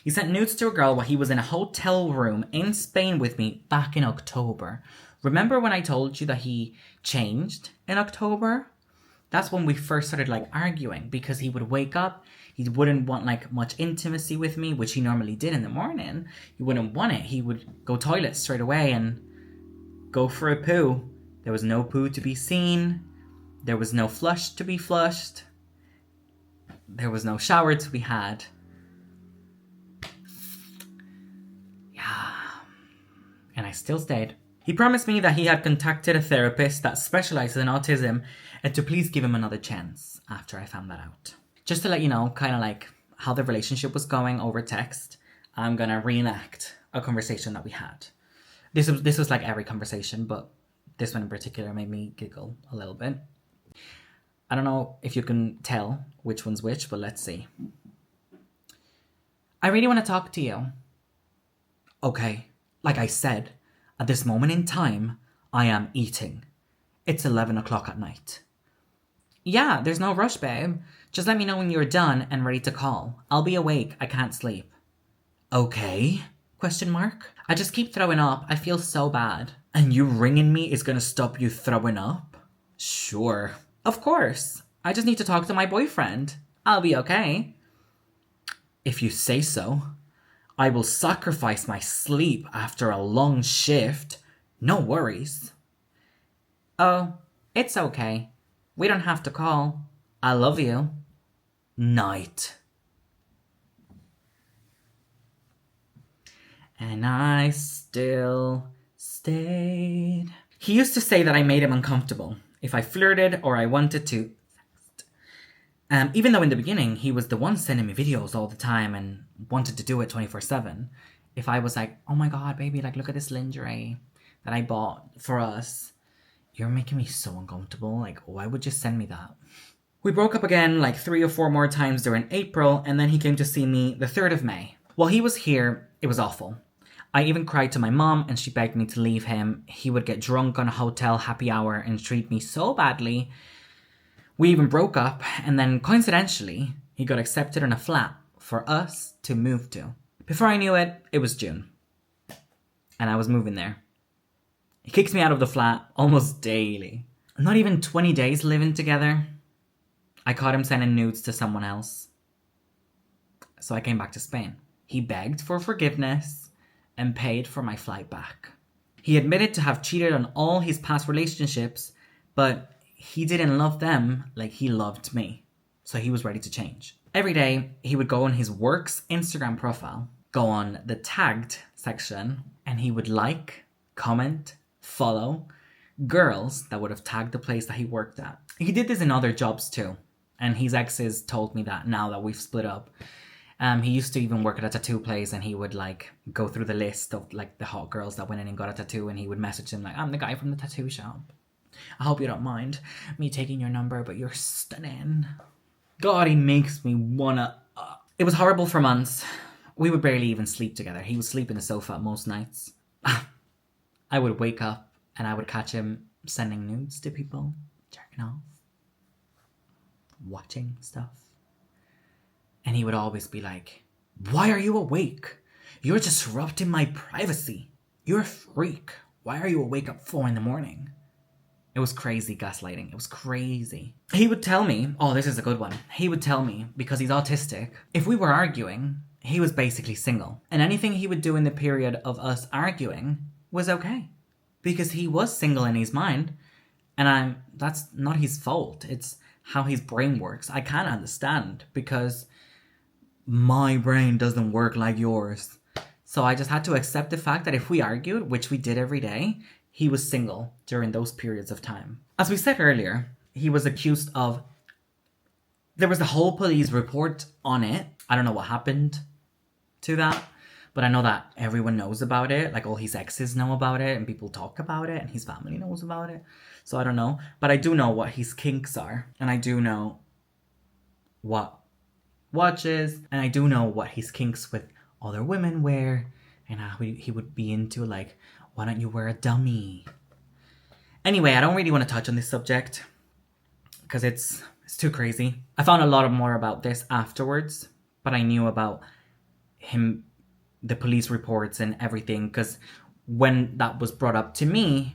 He sent nudes to a girl while he was in a hotel room in Spain with me back in October. Remember when I told you that he changed in October? That's when we first started like arguing because he would wake up. He wouldn't want like much intimacy with me, which he normally did in the morning. He wouldn't want it. He would go toilet straight away and go for a poo. There was no poo to be seen. There was no flush to be flushed. There was no shower to be had. And I still stayed. He promised me that he had contacted a therapist that specializes in autism and to please give him another chance after I found that out. Just to let you know, kind of like how the relationship was going over text, I'm gonna reenact a conversation that we had. This was like every conversation, but this one in particular made me giggle a little bit. I don't know if you can tell which one's which, but let's see. I really want to talk to you. Okay. Like I said, at this moment in time, I am eating. It's 11 o'clock at night. Yeah, there's no rush, babe. Just let me know when you're done and ready to call. I'll be awake. I can't sleep. Okay? Question mark. I just keep throwing up. I feel so bad. And you ringing me is gonna stop you throwing up? Sure. Of course. I just need to talk to my boyfriend. I'll be okay. If you say so. I will sacrifice my sleep after a long shift. No worries. Oh, it's okay. We don't have to call. I love you. Night. And I still stayed. He used to say that I made him uncomfortable if I flirted or I wanted to. Even though in the beginning, he was the one sending me videos all the time and wanted to do it 24/7. If I was like, oh my God, baby, like, look at this lingerie that I bought for us. You're making me so uncomfortable. Like, why would you send me that? We broke up again like 3 or 4 more times during April, and then he came to see me the 3rd of May. While he was here, it was awful. I even cried to my mom and she begged me to leave him. He would get drunk on a hotel happy hour and treat me so badly. We even broke up, and then coincidentally, he got accepted in a flat for us to move to. Before I knew it, it was June. And I was moving there. He kicks me out of the flat almost daily. Not even 20 days living together. I caught him sending nudes to someone else. So I came back to Spain. He begged for forgiveness and paid for my flight back. He admitted to have cheated on all his past relationships, but he didn't love them like he loved me. So he was ready to change. Every day, he would go on his work's Instagram profile, go on the tagged section, and he would like, comment, follow girls that would have tagged the place that he worked at. He did this in other jobs too. And his exes told me that now that we've split up. He used to even work at a tattoo place, and he would like go through the list of like the hot girls that went in and got a tattoo, and he would message them like, I'm the guy from the tattoo shop. I hope you don't mind me taking your number, but you're stunning. God, he makes me wanna... It was horrible for months. We would barely even sleep together. He would sleep in the sofa most nights. I would wake up and I would catch him sending nudes to people, jerking off, watching stuff. And he would always be like, why are you awake? You're disrupting my privacy. You're a freak. Why are you awake at 4 a.m? It was crazy gaslighting. It was crazy. He would tell me, oh, this is a good one. He would tell me, because he's autistic, if we were arguing, he was basically single. And anything he would do in the period of us arguing was okay. Because he was single in his mind. And that's not his fault. It's how his brain works. I can't understand because my brain doesn't work like yours. So I just had to accept the fact that if we argued, which we did every day, he was single during those periods of time. As we said earlier, he was accused of... There was a whole police report on it. I don't know what happened to that, but I know that everyone knows about it. Like all his exes know about it and people talk about it and his family knows about it. So I don't know. But I do know what his kinks are. And I do know what watches. And I do know what his kinks with other women wear. And how he would be into like... Why don't you wear a dummy? Anyway, I don't really want to touch on this subject because it's too crazy. I found a lot more about this afterwards, but I knew about him, the police reports and everything, because when that was brought up to me,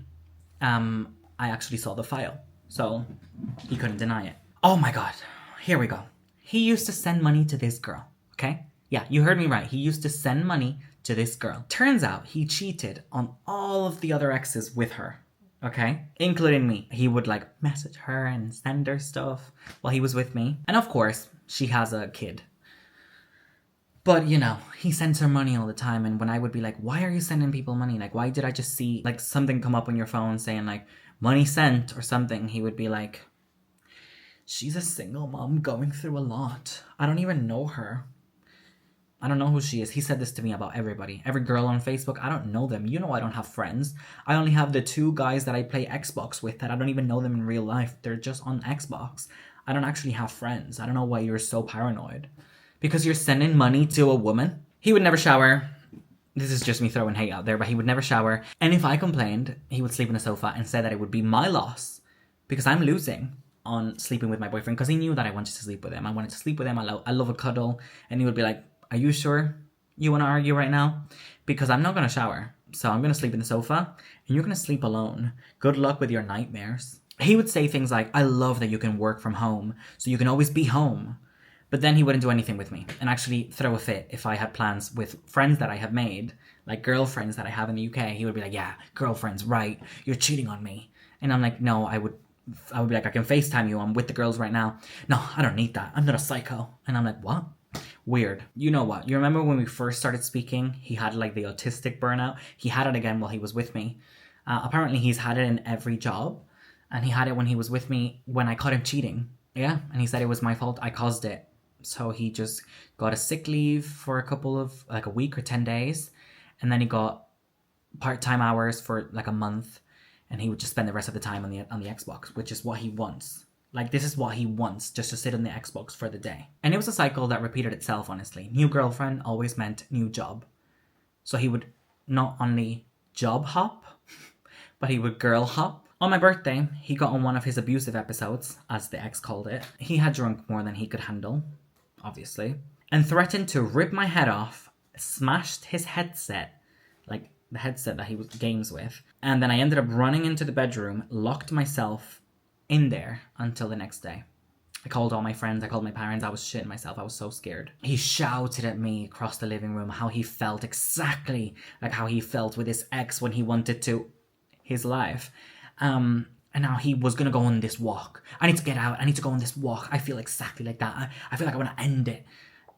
I actually saw the file, so he couldn't deny it. Oh my God, here we go. He used to send money to this girl, okay? Yeah, you heard me right. He used to send money to this girl. Turns out he cheated on all of the other exes with her, okay? Including me. He would like message her and send her stuff while he was with me. And of course, she has a kid. But you know, he sends her money all the time. And when I would be like, why are you sending people money? Like, why did I just see like something come up on your phone saying like money sent or something? He would be like, she's a single mom going through a lot. I don't even know her. I don't know who she is. He said this to me about everybody. Every girl on Facebook, I don't know them. You know I don't have friends. I only have the 2 guys that I play Xbox with that I don't even know them in real life. They're just on Xbox. I don't actually have friends. I don't know why you're so paranoid. Because you're sending money to a woman? He would never shower. This is just me throwing hate out there, but he would never shower. And if I complained, he would sleep on a sofa and say that it would be my loss. Because I'm losing on sleeping with my boyfriend. Because he knew that I wanted to sleep with him. I wanted to sleep with him. I love a cuddle. And he would be like, are you sure you want to argue right now? Because I'm not going to shower. So I'm going to sleep in the sofa and you're going to sleep alone. Good luck with your nightmares. He would say things like, I love that you can work from home, so you can always be home. But then he wouldn't do anything with me and actually throw a fit if I had plans with friends that I have made, like girlfriends that I have in the UK. He would be like, yeah, girlfriends, right. You're cheating on me. And I'm like, no, I would be like, I can FaceTime you. I'm with the girls right now. No, I don't need that. I'm not a psycho. And I'm like, what? Weird. You know what? You remember when we first started speaking, he had like the autistic burnout. He had it again while he was with me. Apparently he's had it in every job. And he had it when he was with me when I caught him cheating. Yeah. And he said it was my fault. I caused it. So he just got a sick leave for a week or 10 days. And then he got part-time hours for like a month. And he would just spend the rest of the time on the Xbox, which is what he wants. Like, this is what he wants, just to sit on the Xbox for the day. And it was a cycle that repeated itself, honestly. New girlfriend always meant new job. So he would not only job hop, but he would girl hop. On my birthday, he got on one of his abusive episodes, as the ex called it. He had drunk more than he could handle, obviously, and threatened to rip my head off, smashed his headset, like the headset that he was games with. And then I ended up running into the bedroom, locked myself in there until the next day. I called all my friends, I called my parents, I was shitting myself, I was so scared. He shouted at me across the living room how he felt exactly like how he felt with his ex when he wanted to his life. And now he was gonna go on this walk. I need to get out, I need to go on this walk. I feel exactly like that. I feel like I wanna end it.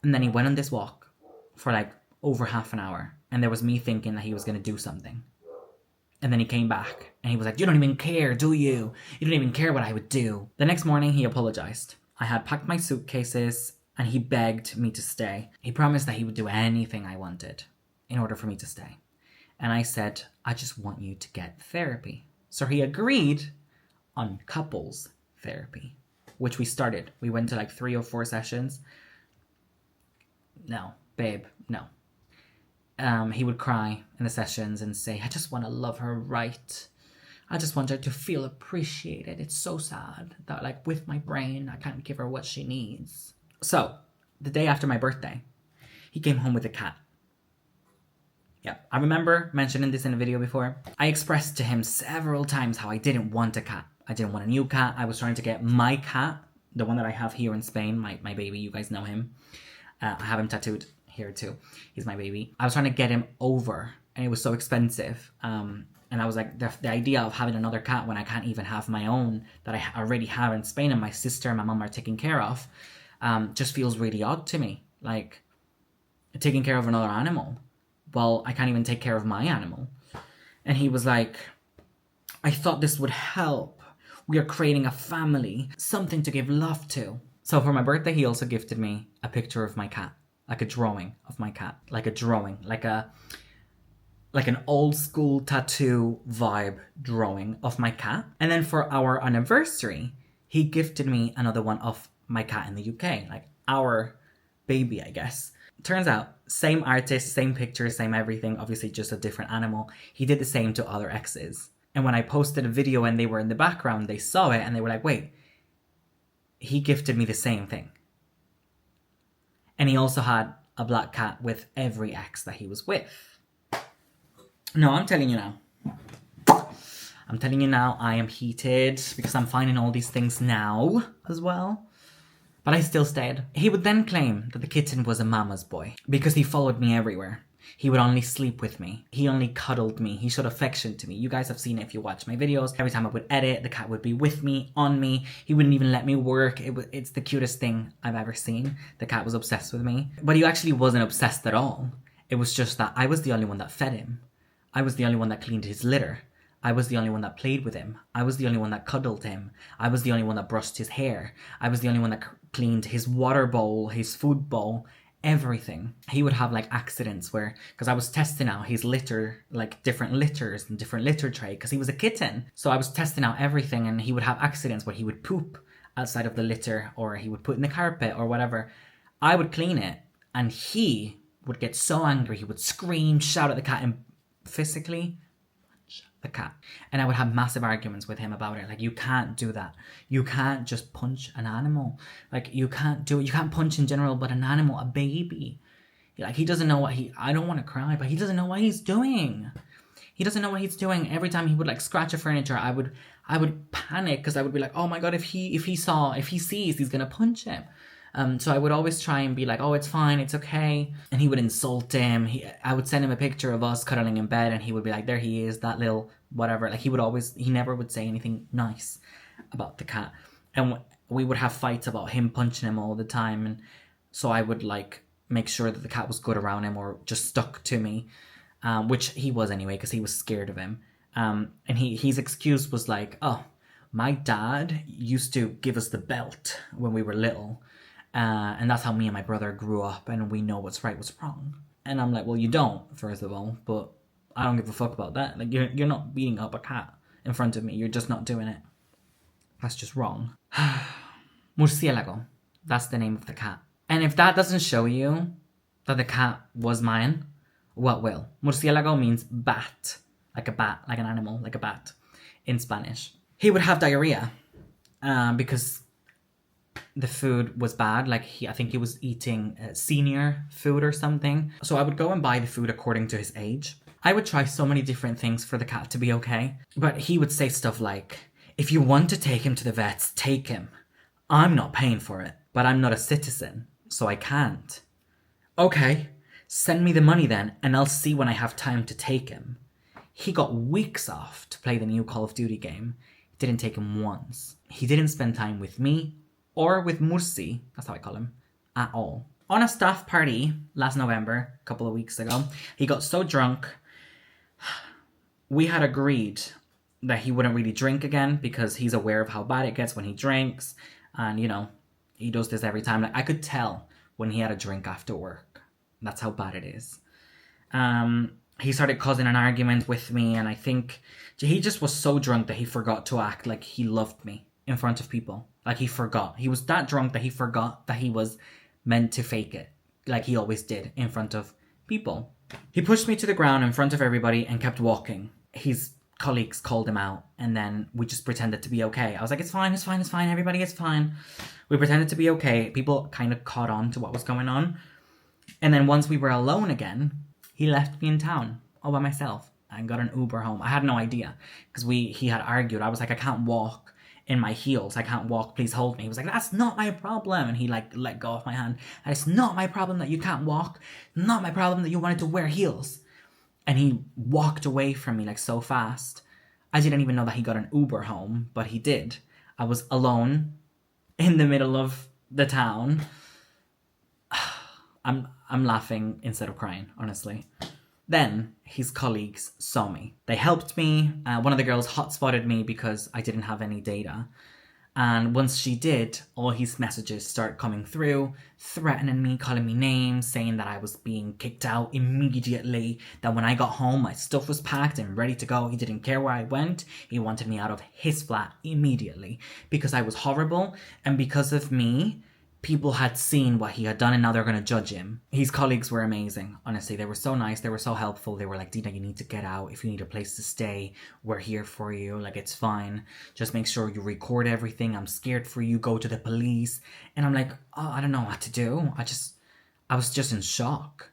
And then he went on this walk for like over half an hour. And there was me thinking that he was gonna do something. And then he came back and he was like, you don't even care, do you? You don't even care what I would do. The next morning he apologized. I had packed my suitcases and he begged me to stay. He promised that he would do anything I wanted in order for me to stay. And I said, I just want you to get therapy. So he agreed on couples therapy, which we started. We went to like 3 or 4 sessions. No, babe, no. He would cry in the sessions and say, I just want to love her right. I just want her to feel appreciated. It's so sad that like with my brain, I can't give her what she needs. So the day after my birthday, he came home with a cat. Yeah, I remember mentioning this in a video before. I expressed to him several times how I didn't want a cat. I didn't want a new cat. I was trying to get my cat, the one that I have here in Spain, my baby. You guys know him. I have him tattooed here too. He's my baby. I was trying to get him over, and it was so expensive. And I was like, the idea of having another cat when I can't even have my own that I already have in Spain and my sister and my mom are taking care of, just feels really odd to me. Like, taking care of another animal. Well, I can't even take care of my animal. And he was like, I thought this would help. We are creating a family, something to give love to. So for my birthday, he also gifted me a picture of my cat, like a drawing of my cat, like a drawing, like an old school tattoo vibe drawing of my cat. And then for our anniversary, he gifted me another one of my cat in the UK, like our baby, I guess. Turns out, same artist, same picture, same everything, obviously just a different animal. He did the same to other exes. And when I posted a video and they were in the background, they saw it and they were like, wait, he gifted me the same thing. And he also had a black cat with every ex that he was with. No, I'm telling you now. I'm telling you now, I am heated because I'm finding all these things now as well. But I still stayed. He would then claim that the kitten was a mama's boy because he followed me everywhere. He would only sleep with me. He only cuddled me. He showed affection to me. You guys have seen it if you watch my videos. Every time I would edit, the cat would be with me, on me. He wouldn't even let me work. It's the cutest thing I've ever seen. The cat was obsessed with me. But he actually wasn't obsessed at all. It was just that I was the only one that fed him. I was the only one that cleaned his litter. I was the only one that played with him. I was the only one that cuddled him. I was the only one that brushed his hair. I was the only one that cleaned his water bowl, his food bowl, everything. He would have like accidents where, because I was testing out his litter, like different litters and different litter tray, because he was a kitten. So I was testing out everything, and he would have accidents where he would poop outside of the litter, or he would put in the carpet or whatever. I would clean it, and he would get so angry. He would scream, shout at the cat, and physically the cat. And I would have massive arguments with him about it. Like, you can't do that. You can't just punch an animal. Like, you can't do it. You can't punch in general, but an animal, a baby. Like, he doesn't know what I don't want to cry, but he doesn't know what he's doing. He doesn't know what he's doing. Every time he would like scratch a furniture, I would panic because I would be like, oh my God, if he sees, he's going to punch him. So I would always try and be like, oh, it's fine, it's okay. And he would insult him. I would send him a picture of us cuddling in bed, and he would be like, there he is, that little whatever. Like, he never would say anything nice about the cat. And we would have fights about him punching him all the time. And so I would like make sure that the cat was good around him or just stuck to me, which he was anyway, because he was scared of him. And his excuse was like, oh, my dad used to give us the belt when we were little. And that's how me and my brother grew up, and we know what's right, what's wrong. And I'm like, well, you don't, first of all, but I don't give a fuck about that. Like, you're not beating up a cat in front of me. You're just not doing it. That's just wrong. Murciélago. That's the name of the cat. And if that doesn't show you that the cat was mine, what will? Murciélago means bat. Like a bat, like an animal, like a bat in Spanish. He would have diarrhea because the food was bad. Like, I think he was eating senior food or something. So I would go and buy the food according to his age. I would try so many different things for the cat to be okay. But he would say stuff like, if you want to take him to the vets, take him. I'm not paying for it, but I'm not a citizen, so I can't. Okay, send me the money then, and I'll see when I have time to take him. He got weeks off to play the new Call of Duty game. It didn't take him once. He didn't spend time with me or with Murci, that's how I call him, at all. On a staff party last November, a couple of weeks ago, he got so drunk. We had agreed that he wouldn't really drink again because he's aware of how bad it gets when he drinks. And, you know, He does this every time. Like, I could tell when he had a drink after work. That's how bad it is. He started causing an argument with me, and I think he just was so drunk that he forgot to act like he loved me in front of people. Like, he forgot. He was that drunk that he forgot that he was meant to fake it, like he always did in front of people. He pushed me to the ground in front of everybody and kept walking. His colleagues called him out, and then we just pretended to be okay. I was like, it's fine, it's fine, it's fine, everybody, it's fine. We pretended to be okay. People kind of caught on to what was going on. And then once we were alone again, he left me in town all by myself and got an Uber home. I had no idea because he had argued. I was like, I can't walk in my heels. I can't walk. Please hold me. He was like, that's not my problem. And he like let go of my hand. And it's not my problem that you can't walk. Not my problem that you wanted to wear heels. And he walked away from me like so fast. I didn't even know that he got an Uber home, but he did. I was alone in the middle of the town. I'm laughing instead of crying, honestly. Then his colleagues saw me. They helped me. One of the girls hotspotted me because I didn't have any data. And once she did, all his messages start coming through, threatening me, calling me names, saying that I was being kicked out immediately, that when I got home, my stuff was packed and ready to go. He didn't care where I went. He wanted me out of his flat immediately because I was horrible. And because of me, people had seen what he had done and now they're going to judge him. His colleagues were amazing, honestly. They were so nice. They were so helpful. They were like, Dina, you need to get out. If you need a place to stay, we're here for you. Like, it's fine. Just make sure you record everything. I'm scared for you. Go to the police. And I'm like, oh, I don't know what to do. I was just in shock.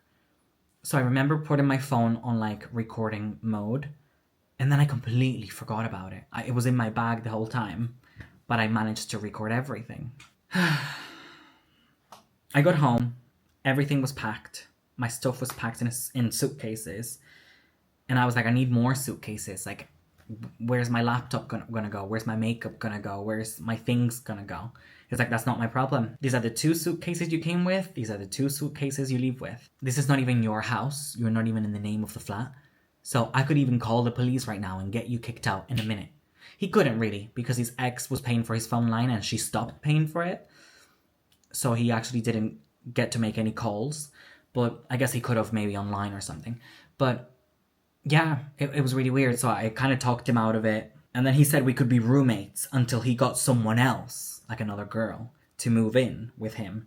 So I remember putting my phone on like recording mode. And then I completely forgot about it. It was in my bag the whole time. But I managed to record everything. I got home, everything was packed. My stuff was packed in suitcases. And I was like, I need more suitcases. Like, where's my laptop gonna go? Where's my makeup gonna go? Where's my things gonna go? It's like, that's not my problem. These are the 2 suitcases you came with. These are the 2 suitcases you leave with. This is not even your house. You're not even in the name of the flat. So I could even call the police right now and get you kicked out in a minute. He couldn't really because his ex was paying for his phone line and she stopped paying for it. So he actually didn't get to make any calls. But I guess he could have maybe online or something. But yeah, it was really weird. So I kind of talked him out of it. And then he said we could be roommates until he got someone else, like another girl, to move in with him.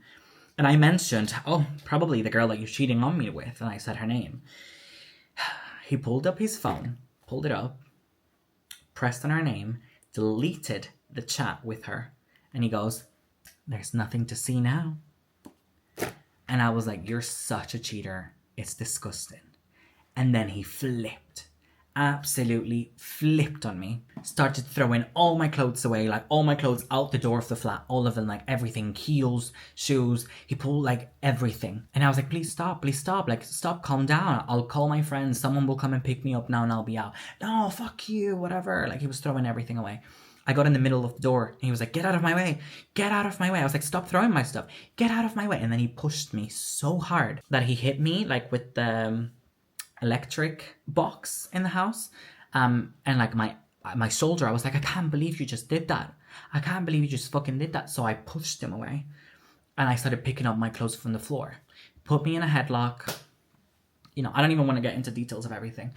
And I mentioned, oh, probably the girl that you're cheating on me with. And I said her name. He pulled up his phone, pulled it up, pressed on her name, deleted the chat with her. And he goes, there's nothing to see now. And I was like, you're such a cheater. It's disgusting. And then he flipped. Absolutely flipped on me. Started throwing all my clothes away. Like, all my clothes out the door of the flat. All of them, like, everything. Heels, shoes. He pulled, like, everything. And I was like, please stop. Please stop. Like, stop. Calm down. I'll call my friends. Someone will come and pick me up now and I'll be out. No, fuck you. Whatever. Like, he was throwing everything away. I got in the middle of the door and he was like, get out of my way. Get out of my way. I was like, stop throwing my stuff. Get out of my way. And then he pushed me so hard that he hit me like with the electric box in the house. And like my shoulder, I was like, I can't believe you just did that. I can't believe you just fucking did that. So I pushed him away and I started picking up my clothes from the floor. Put me in a headlock. You know, I don't even want to get into details of everything.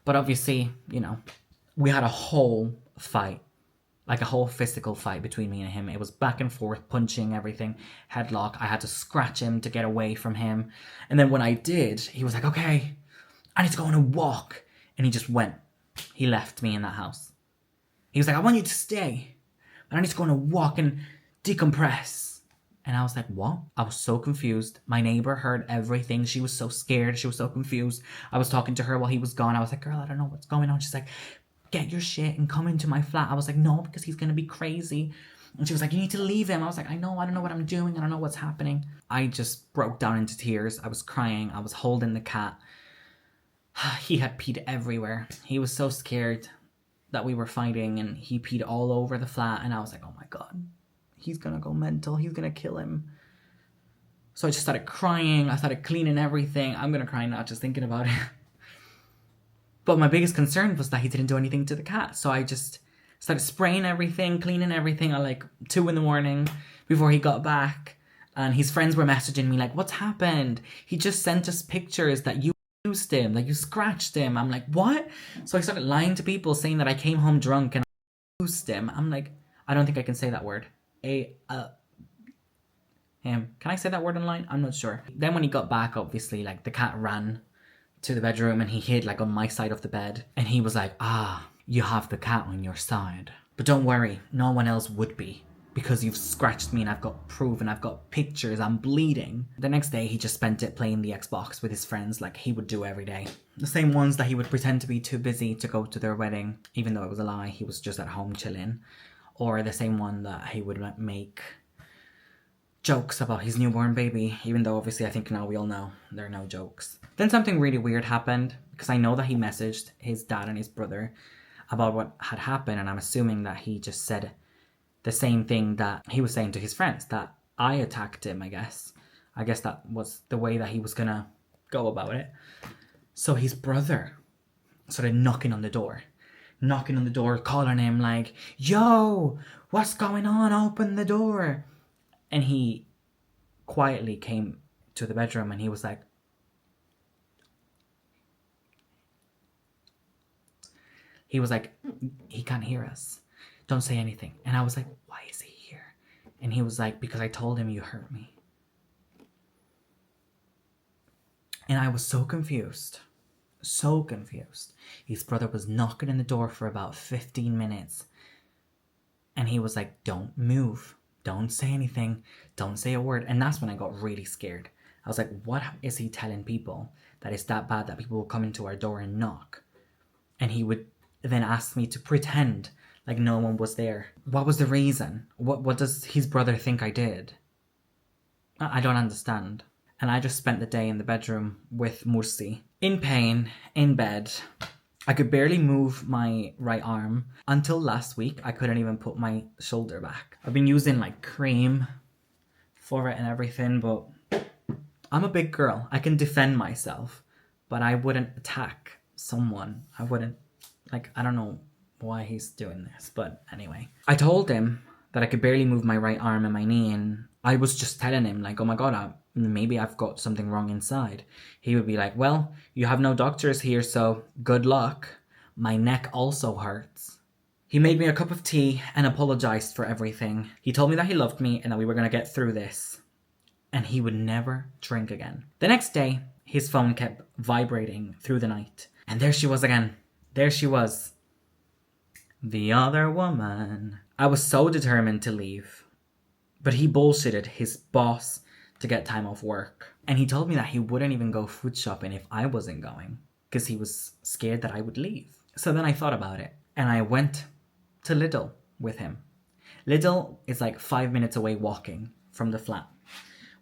But obviously, you know, we had a whole fight. Like a whole physical fight between me and him. It was back and forth, punching, everything. Headlock. I had to scratch him to get away from him. And then when I did, he was like, okay, I need to go on a walk. And he just went. He left me in that house. He was like, I want you to stay. But I need to go on a walk and decompress. And I was like, what? I was so confused. My neighbor heard everything. She was so scared. She was so confused. I was talking to her while he was gone. I was like, girl, I don't know what's going on. She's like, get your shit and come into my flat. I was like, no, because he's going to be crazy. And she was like, you need to leave him. I was like, I know, I don't know what I'm doing. I don't know what's happening. I just broke down into tears. I was crying. I was holding the cat. He had peed everywhere. He was so scared that we were fighting and he peed all over the flat. And I was like, oh my God, he's going to go mental. He's going to kill him. So I just started crying. I started cleaning everything. I'm going to cry now just thinking about it. But my biggest concern was that he didn't do anything to the cat. So I just started spraying everything, cleaning everything at like 2 a.m, before he got back. And his friends were messaging me like, what's happened? He just sent us pictures that you used him, that you scratched him. I'm like, what? So I started lying to people, saying that I came home drunk and I used him. I'm like, I don't think I can say that word. Him. Can I say that word online? I'm not sure. Then when he got back, obviously, like, the cat ran to the bedroom and he hid, like, on my side of the bed. And he was like, you have the cat on your side. But don't worry, no one else would be. Because you've scratched me and I've got proof and I've got pictures, I'm bleeding. The next day, he just spent it playing the Xbox with his friends like he would do every day. The same ones that he would pretend to be too busy to go to their wedding, even though it was a lie, he was just at home chilling. Or the same one that he would make jokes about his newborn baby, even though obviously I think now we all know there are no jokes. Then something really weird happened, because I know that he messaged his dad and his brother about what had happened, and I'm assuming that he just said the same thing that he was saying to his friends, that I attacked him, I guess. I guess that was the way that he was gonna go about it. So his brother started knocking on the door, calling him like, yo, what's going on? Open the door. And he quietly came to the bedroom and he was like, he can't hear us. Don't say anything. And I was like, why is he here? And he was like, because I told him you hurt me. And I was so confused. So confused. His brother was knocking on the door for about 15 minutes. And he was like, don't move. Don't say anything. Don't say a word. And that's when I got really scared. I was like, what is he telling people? That it's that bad that people will come into our door and knock? And he would then ask me to pretend like no one was there. What was the reason? What does his brother think I did? I don't understand. And I just spent the day in the bedroom with Mursi, in pain, in bed. I could barely move my right arm. Until last week, I couldn't even put my shoulder back. I've been using like cream for it and everything, but I'm a big girl. I can defend myself, but I wouldn't attack someone. I wouldn't, like, I don't know why he's doing this, but anyway. I told him that I could barely move my right arm and my knee, and I was just telling him like, oh my God, maybe I've got something wrong inside. He would be like, well, you have no doctors here, so good luck. My neck also hurts. He made me a cup of tea and apologized for everything. He told me that he loved me and that we were going to get through this. And he would never drink again. The next day, his phone kept vibrating through the night. And there she was again. There she was. The other woman. I was so determined to leave. But he bullshitted his boss to get time off work. And he told me that he wouldn't even go food shopping if I wasn't going, because he was scared that I would leave. So then I thought about it, and I went to Lidl with him. Lidl is like 5 minutes away walking from the flat.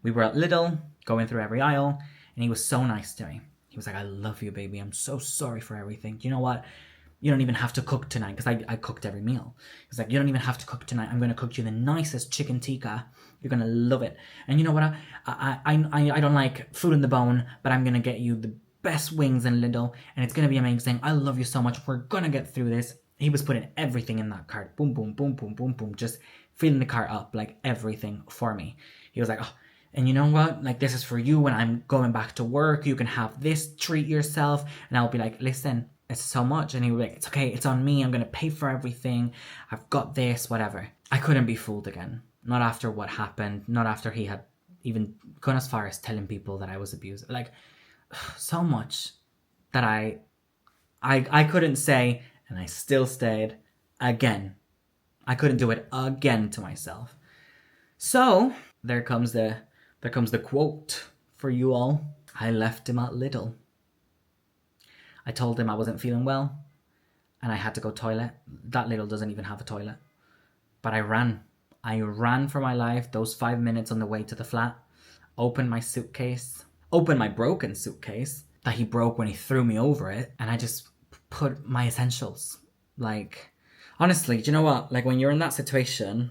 We were at Lidl, going through every aisle, and he was so nice to me. He was like, I love you, baby. I'm so sorry for everything. You know what? You don't even have to cook tonight, because I cooked every meal. He's like, you don't even have to cook tonight. I'm going to cook you the nicest chicken tikka. You're going to love it. And you know what? I don't like food in the bone, but I'm going to get you the best wings in Lidl, and it's going to be amazing. I love you so much. We're going to get through this. He was putting everything in that cart. Boom, boom, boom, boom, boom, boom. Just filling the cart up, like everything for me. He was like, oh, and you know what? Like, this is for you when I'm going back to work. You can have this, treat yourself. And I'll be like, listen, it's so much. And he would be like, it's okay, it's on me. I'm going to pay for everything. I've got this, whatever. I couldn't be fooled again. Not after what happened. Not after he had even gone as far as telling people that I was abusive. Like, so much that I couldn't say, and I still stayed again. I couldn't do it again to myself. So there comes the quote for you all. I left him at Lidl. I told him I wasn't feeling well and I had to go toilet. That Lidl doesn't even have a toilet. But I ran. I ran for my life those 5 minutes on the way to the flat. Opened my suitcase. Opened my broken suitcase that he broke when he threw me over it. And I just put my essentials. Like, honestly, do you know what? Like, when you're in that situation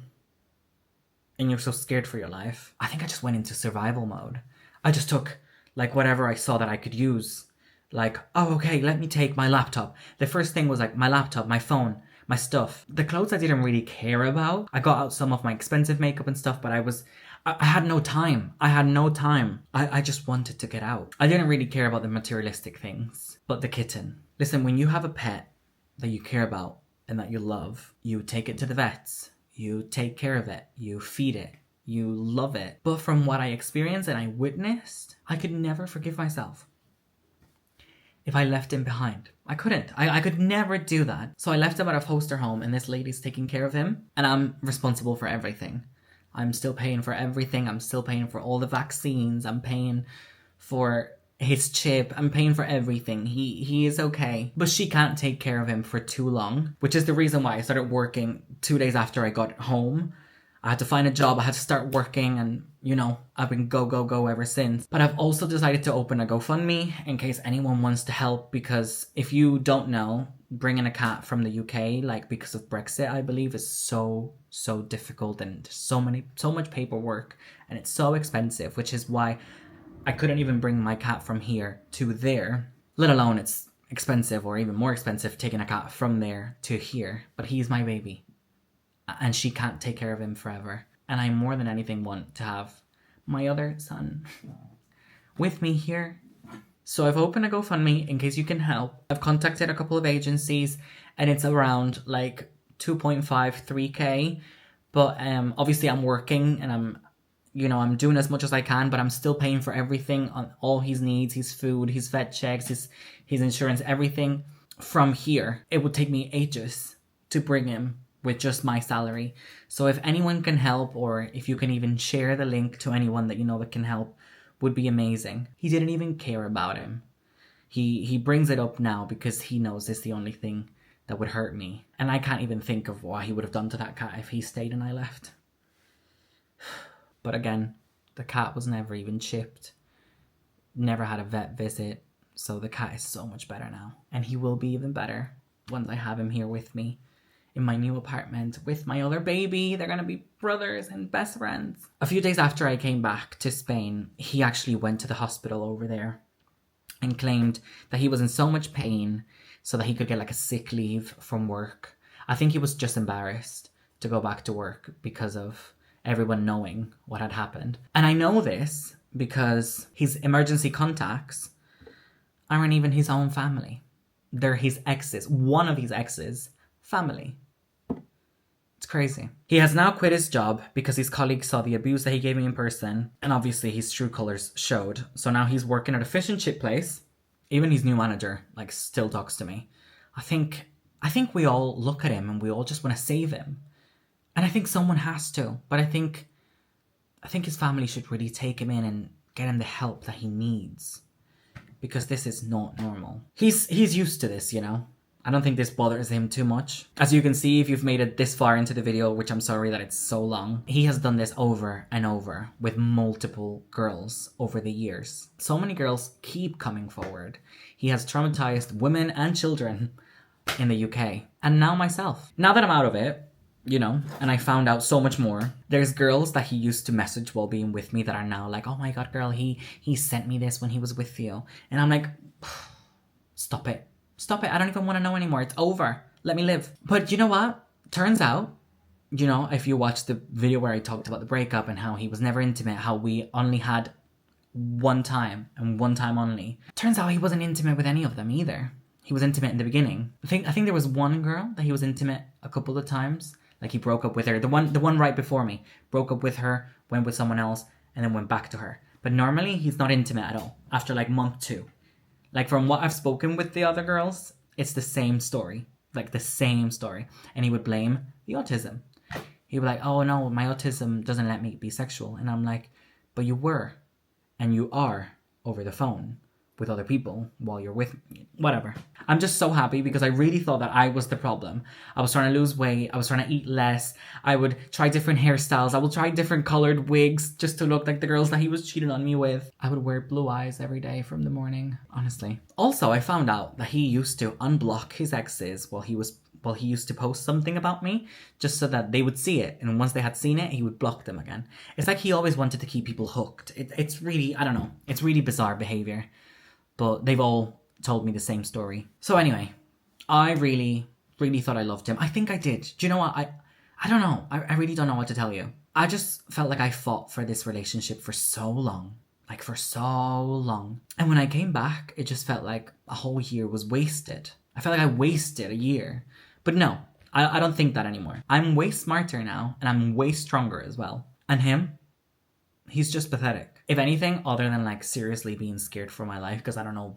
and you're so scared for your life, I think I just went into survival mode. I just took, like, whatever I saw that I could use. Like, oh, okay, let me take my laptop. The first thing was, like, my laptop, my phone, my stuff. The clothes I didn't really care about. I got out some of my expensive makeup and stuff, but I had no time. I had no time. I just wanted to get out. I didn't really care about the materialistic things, but the kitten. Listen, when you have a pet that you care about and that you love, you take it to the vets, you take care of it, you feed it, you love it. But from what I experienced and I witnessed, I could never forgive myself if I left him behind. I couldn't. I could never do that. So I left him at a foster home and this lady's taking care of him and I'm responsible for everything. I'm still paying for everything. I'm still paying for all the vaccines. I'm paying for his chip. I'm paying for everything. He is okay. But she can't take care of him for too long, which is the reason why I started working 2 days after I got home. I had to find a job, I had to start working, and you know, I've been go ever since. But I've also decided to open a GoFundMe in case anyone wants to help, because if you don't know, bringing a cat from the UK, like because of Brexit, I believe, is so difficult and so much paperwork and it's so expensive, which is why I couldn't even bring my cat from here to there, let alone it's expensive or even more expensive taking a cat from there to here. But he's my baby. And she can't take care of him forever. And I more than anything want to have my other son with me here. So I've opened a GoFundMe in case you can help. I've contacted a couple of agencies and it's around like 2.5, 3K. But obviously I'm working and I'm doing as much as I can, but I'm still paying for everything, on all his needs, his food, his vet checks, his insurance, everything from here. It would take me ages to bring him with just my salary. So if anyone can help, or if you can even share the link to anyone that you know that can help, would be amazing. He didn't even care about him. He brings it up now because he knows it's the only thing that would hurt me. And I can't even think of what he would have done to that cat if he stayed and I left. But again, the cat was never even chipped. Never had a vet visit. So the cat is so much better now. And he will be even better once I have him here with me in my new apartment with my other baby. They're gonna be brothers and best friends. A few days after I came back to Spain, he actually went to the hospital over there and claimed that he was in so much pain so that he could get like a sick leave from work. I think he was just embarrassed to go back to work because of everyone knowing what had happened. And I know this because his emergency contacts aren't even his own family. They're his exes, one of his exes' family. It's crazy. He has now quit his job because his colleagues saw the abuse that he gave me in person, and obviously his true colors showed. So now he's working at a fish and chip place. Even his new manager still talks to me. I think we all look at him and we all just want to save him. And I think someone has to, but I think his family should really take him in and get him the help that he needs, because this is not normal. He's used to this, you know. I don't think this bothers him too much. As you can see, if you've made it this far into the video, which I'm sorry that it's so long, he has done this over and over with multiple girls over the years. So many girls keep coming forward. He has traumatized women and children in the UK. And now myself. Now that I'm out of it, you know, and I found out so much more, there's girls that he used to message while being with me that are now like, oh my god, girl, he sent me this when he was with you. And I'm like, stop it. Stop it. I don't even want to know anymore. It's over. Let me live. But you know what? Turns out, you know, if you watch the video where I talked about the breakup and how he was never intimate, how we only had one time and one time only. Turns out he wasn't intimate with any of them either. He was intimate in the beginning. I think there was one girl that he was intimate a couple of times. Like he broke up with her. The one right before me. Broke up with her, went with someone else, and then went back to her. But normally he's not intimate at all. After like month 2. Like from what I've spoken with the other girls, it's the same story. Like the same story. And he would blame the autism. He'd be like, oh no, my autism doesn't let me be sexual. And I'm like, but you were. And you are over the phone with other people while you're with me. Whatever. I'm just so happy because I really thought that I was the problem. I was trying to lose weight. I was trying to eat less. I would try different hairstyles. I would try different colored wigs just to look like the girls that he was cheating on me with. I would wear blue eyes every day from the morning, honestly. Also, I found out that he used to unblock his exes while he used to post something about me just so that they would see it. And once they had seen it, he would block them again. It's like he always wanted to keep people hooked. It's really, I don't know. It's really bizarre behavior. But they've all told me the same story. So anyway, I really really thought I loved him. I think I did. Do you know what? I don't know. I really don't know what to tell you. I just felt like I fought for this relationship for so long. Like, for so long. And when I came back, it just felt like a whole year was wasted. I felt like I wasted a year. But no, I don't think that anymore. I'm way smarter now, and I'm way stronger as well. And him, he's just pathetic. If anything, other than like seriously being scared for my life, because I don't know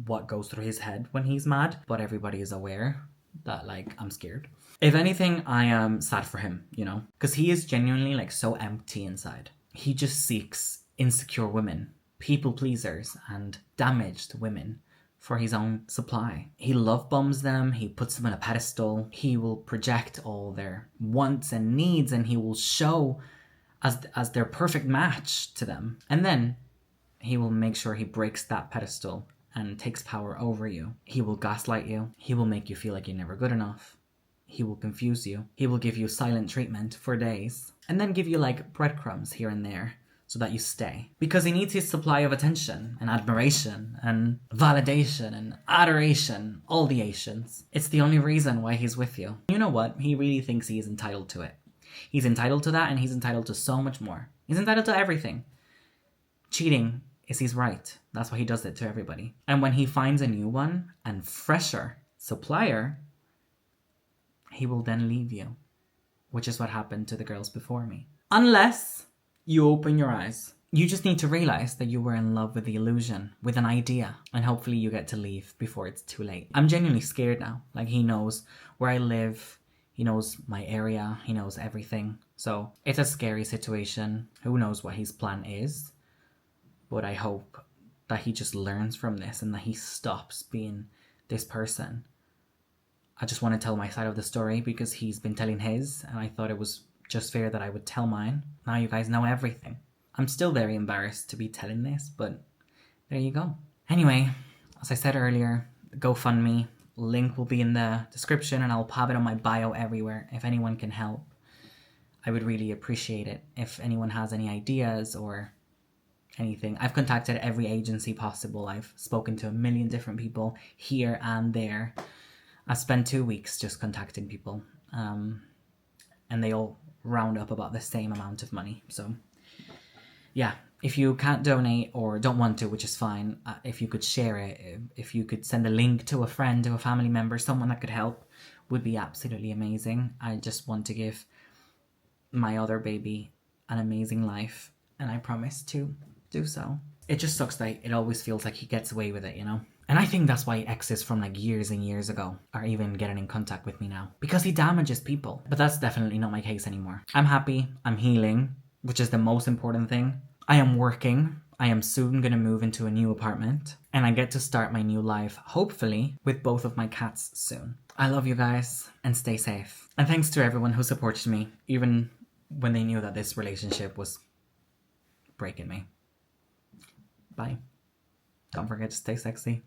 what goes through his head when he's mad, but everybody is aware that like I'm scared. If anything, I am sad for him, you know, because he is genuinely like so empty inside. He just seeks insecure women, people pleasers, and damaged women for his own supply. He love bombs them, he puts them on a pedestal, he will project all their wants and needs, and he will show as their perfect match to them. And then he will make sure he breaks that pedestal and takes power over you. He will gaslight you. He will make you feel like you're never good enough. He will confuse you. He will give you silent treatment for days. And then give you like breadcrumbs here and there so that you stay. Because he needs his supply of attention and admiration and validation and adoration. All the Asians. It's the only reason why he's with you. You know what? He really thinks he is entitled to it. He's entitled to that, and he's entitled to so much more. He's entitled to everything. Cheating is his right. That's why he does it to everybody. And when he finds a new one and fresher supplier, he will then leave you, which is what happened to the girls before me. Unless you open your eyes. You just need to realize that you were in love with the illusion, with an idea, and hopefully you get to leave before it's too late. I'm genuinely scared now. Like, he knows where I live. He knows my area. He knows everything. So it's a scary situation. Who knows what his plan is? But I hope that he just learns from this and that he stops being this person. I just want to tell my side of the story because he's been telling his, and I thought it was just fair that I would tell mine. Now you guys know everything. I'm still very embarrassed to be telling this, but there you go. Anyway, as I said earlier, GoFundMe link will be in the description, and I'll have it on my bio everywhere if anyone can help. I would really appreciate it if anyone has any ideas or anything. I've contacted every agency possible. I've spoken to a million different people here and there. I spent 2 weeks just contacting people, and they all round up about the same amount of money. So yeah, if you can't donate or don't want to, which is fine, if you could share it, if you could send a link to a friend, to a family member, someone that could help, would be absolutely amazing. I just want to give my other baby an amazing life, and I promise to do so. It just sucks that it always feels like he gets away with it, you know? And I think that's why exes from like years and years ago are even getting in contact with me now. Because he damages people. But that's definitely not my case anymore. I'm happy. I'm healing, which is the most important thing. I am working. I am soon going to move into a new apartment. And I get to start my new life, hopefully, with both of my cats soon. I love you guys, and stay safe. And thanks to everyone who supported me, even when they knew that this relationship was breaking me. Bye. Don't forget to stay sexy.